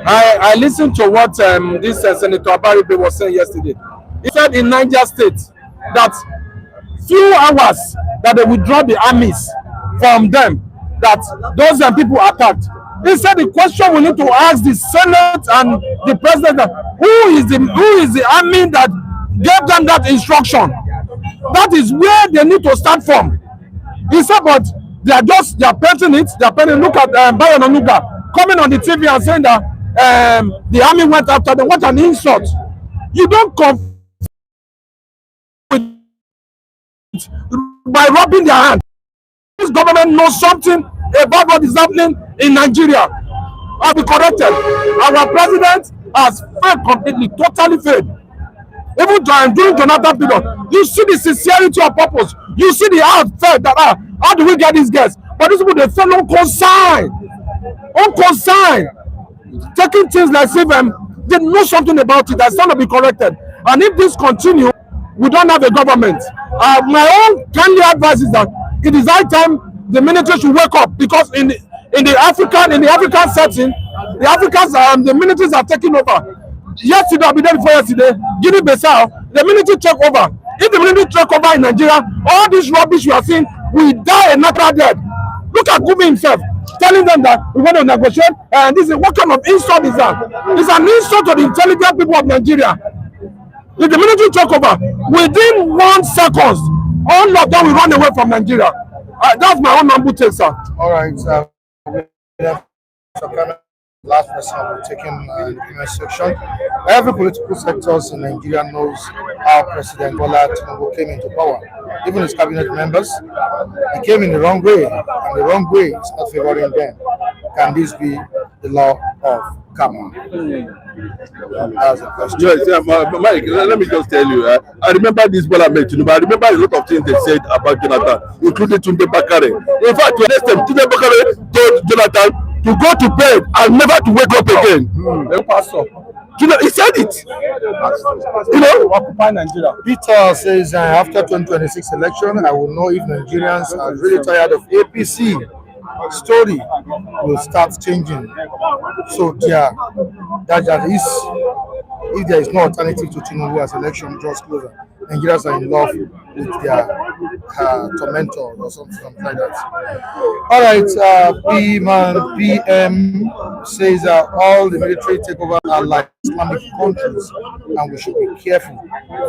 I listened to what this Senator Abaribe was saying yesterday. He said in Niger State that few hours that they withdraw the armies from them, that those people attacked. He said the question we need to ask the Senate and the president, who is the army that gave them that instruction? That is where they need to start from. He said, but they are painting it. They are painting. Look at Bayon Onuga coming on the TV and saying that the army went after them. What an insult! You don't come by rubbing their hands. This government knows something about what is happening in Nigeria. I'll be corrected. Our president has failed completely, totally failed. Even during Jonathan period, you see the sincerity of purpose. You see the heartfelt that how do we get these guys? But these people, they fail on consign, taking things like if they know something about it. That's going to be corrected. And if this continue, we don't have a government. My own kindly advice is that it is high time the military should wake up, because in the African setting, the militaries are taking over. Yesterday, I'll be there before yesterday, Guinea-Bissau, the military took over. If the military took over in Nigeria, all this rubbish we are seeing will die a natural death. Look at Gumi himself, telling them that we want to negotiate, and this is what kind of insult is that? It's an insult to the intelligent people of Nigeria. If the military took over, within 1 second, all of them will run away from Nigeria. That's my own humble take, sir. All right. Last person will be taking the next section. Every political sector in Nigeria knows how President Bola Tinubu came into power. Even his cabinet members, he came in the wrong way, and the wrong way is not favoring them. Can this be the law of karma? That's the question. Yes, yeah, Mike, let me just tell you. I remember this Bola Tinubu. I remember a lot of things they said about Jonathan, including Tunde Bakare. In fact, to next time, Tunde Bakare told Jonathan to go to bed and never to wake up again. Pastor. You know, he said it. You know, Occupy Nigeria. Peter says after 2026 election, I will know if Nigerians are really tired of APC. Story will start changing. So yeah, that is, if there is no alternative to Tinubu as election draws closer, Nigerians are in love with their tormentor or something like that. All right, PM says all the military takeover are like Islamic countries, and we should be careful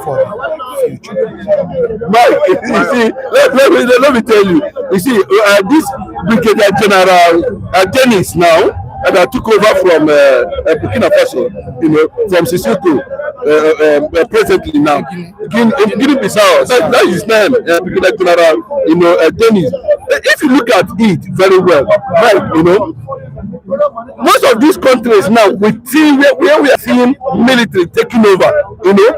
for the future. Mike, you see, let me tell you. You see, this Brigadier General Dennis now, that took over from Burkina Faso, you know, from Sissoko, presently now, Guinea-Bissau. That is his name, Brigadier General, you know, Dennis. If you look at it very well, right, you know, most of these countries now, we see where we are seeing military taking over, you know,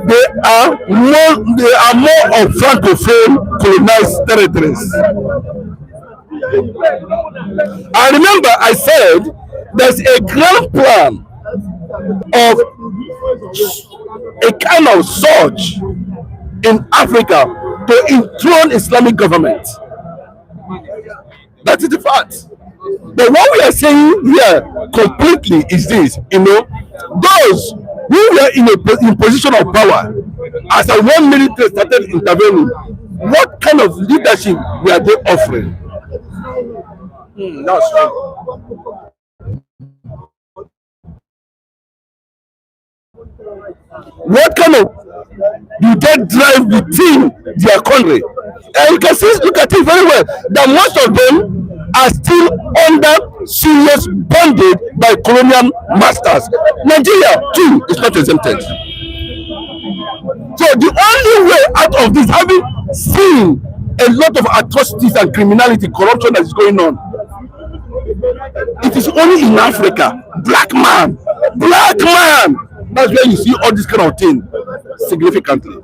they are more of francophone colonized territories. I remember I said there's a grand plan of a kind of surge in Africa to enthrone Islamic government. That is the fact. But what we are saying here completely is this, you know, those who were in position of power as a one military started intervening, what kind of leadership were they offering? That's true. What kind of do they drive within their country? And you can see, look at it very well, that most of them are still under serious bondage by colonial masters. Nigeria too is not exempted. So the only way out of this, having seen a lot of atrocities and criminality, corruption that is going on, it is only in Africa. Black man. That's where you see all this kind of thing significantly.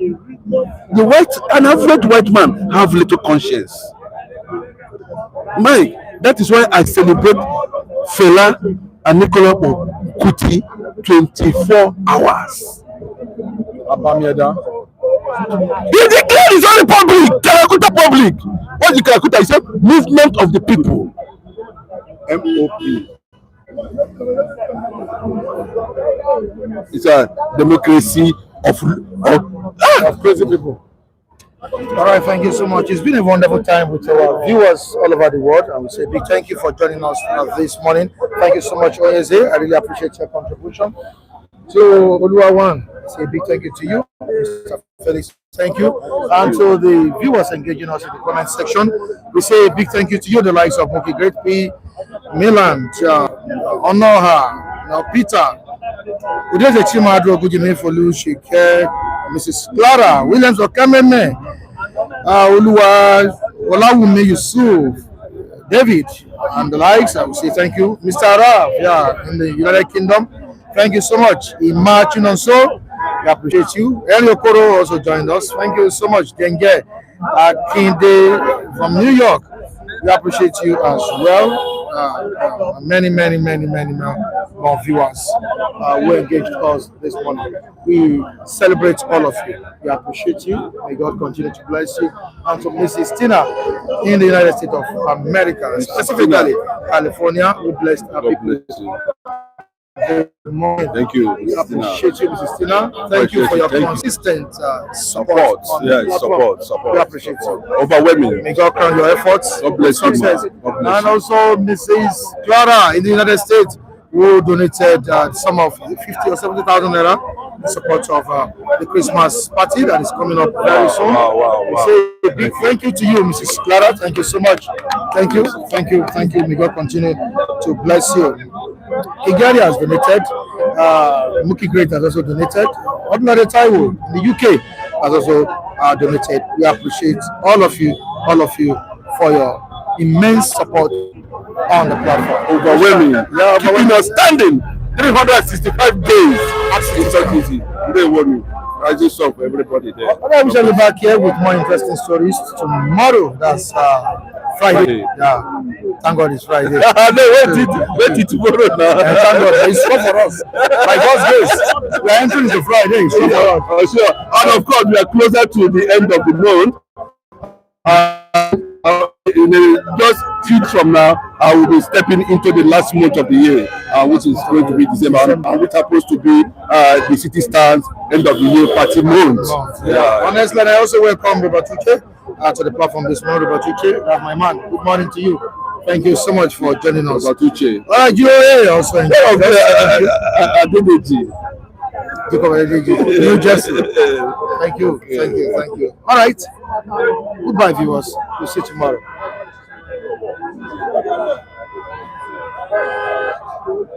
An average white man have little conscience. Mike, that is why I celebrate Fela and Nicola Kuti 24 hours. He declared his own public, Kalakuta public. What is Kalakuta? He said movement of the people. MOP. It's a democracy of crazy people. All right, thank you so much. It's been a wonderful time with our viewers all over the world. I will say a big thank you for joining us this morning. Thank you so much, Oyeze. I really appreciate your contribution. To Oluwawan, say a big thank you to you. Mr. Felix, thank you. And to the viewers engaging us in the comment section, we say a big thank you to you, the likes of Moki Great P, Milan, Onoha, Peter, Udeze Chimadro, Gujime Folu, Shike, Mrs. Clara, Williams Okameme, Oluwa, Olawume Yusuf, David, and the likes. I will say thank you. Mr. Arab, in the United Kingdom, thank you so much. Ima Chinonso, we appreciate you. Eli Okoro also joined us. Thank you so much. Denge Akinde from New York, we appreciate you as well. Many more viewers who engaged us this morning. We celebrate all of you. We appreciate you. May God continue to bless you. And to Mrs. Tina in the United States of America, specifically California, we blessed our people. Good morning. Thank you. We appreciate you, Mrs. Tina. Thank you for your consistent support. Support. We appreciate you. Overwhelming. May God crown your efforts. God bless you. Success. God bless And you. also Mrs. Clara in the United States, who donated some of 50 or 70,000 naira in support of the Christmas party that is coming up very soon. We say a big thank you to you, Mrs. Clara. Thank you so much. Thank you. May God continue to bless you. Kigali has donated. Muki Great has also donated. Ordinary Taiwo in the UK has also donated. We appreciate all of you for your immense support on the platform. Overwhelming. Keeping us standing 365 days. It's not easy. Don't worry. I just saw for everybody there. We shall be back here with more interesting stories tomorrow. That's Friday. Yeah. Thank God it's Friday. No, wait it tomorrow now. And thank God it's so for us. By God's grace, we are entering the Friday. It's so for us. Sure. And of course, we are closer to the end of the month. Just few from now, I will be stepping into the last month of the year, which is going to be December, and which happens to be the city stands end of the year party month. Honestly, I also welcome Robert Uche to the platform this morning. Robert Uche, that's my man. Good morning to you. Thank you so much for joining us. Robert Uche. All right, you also New Jersey. Thank you. All right. Goodbye, viewers. We'll see you tomorrow.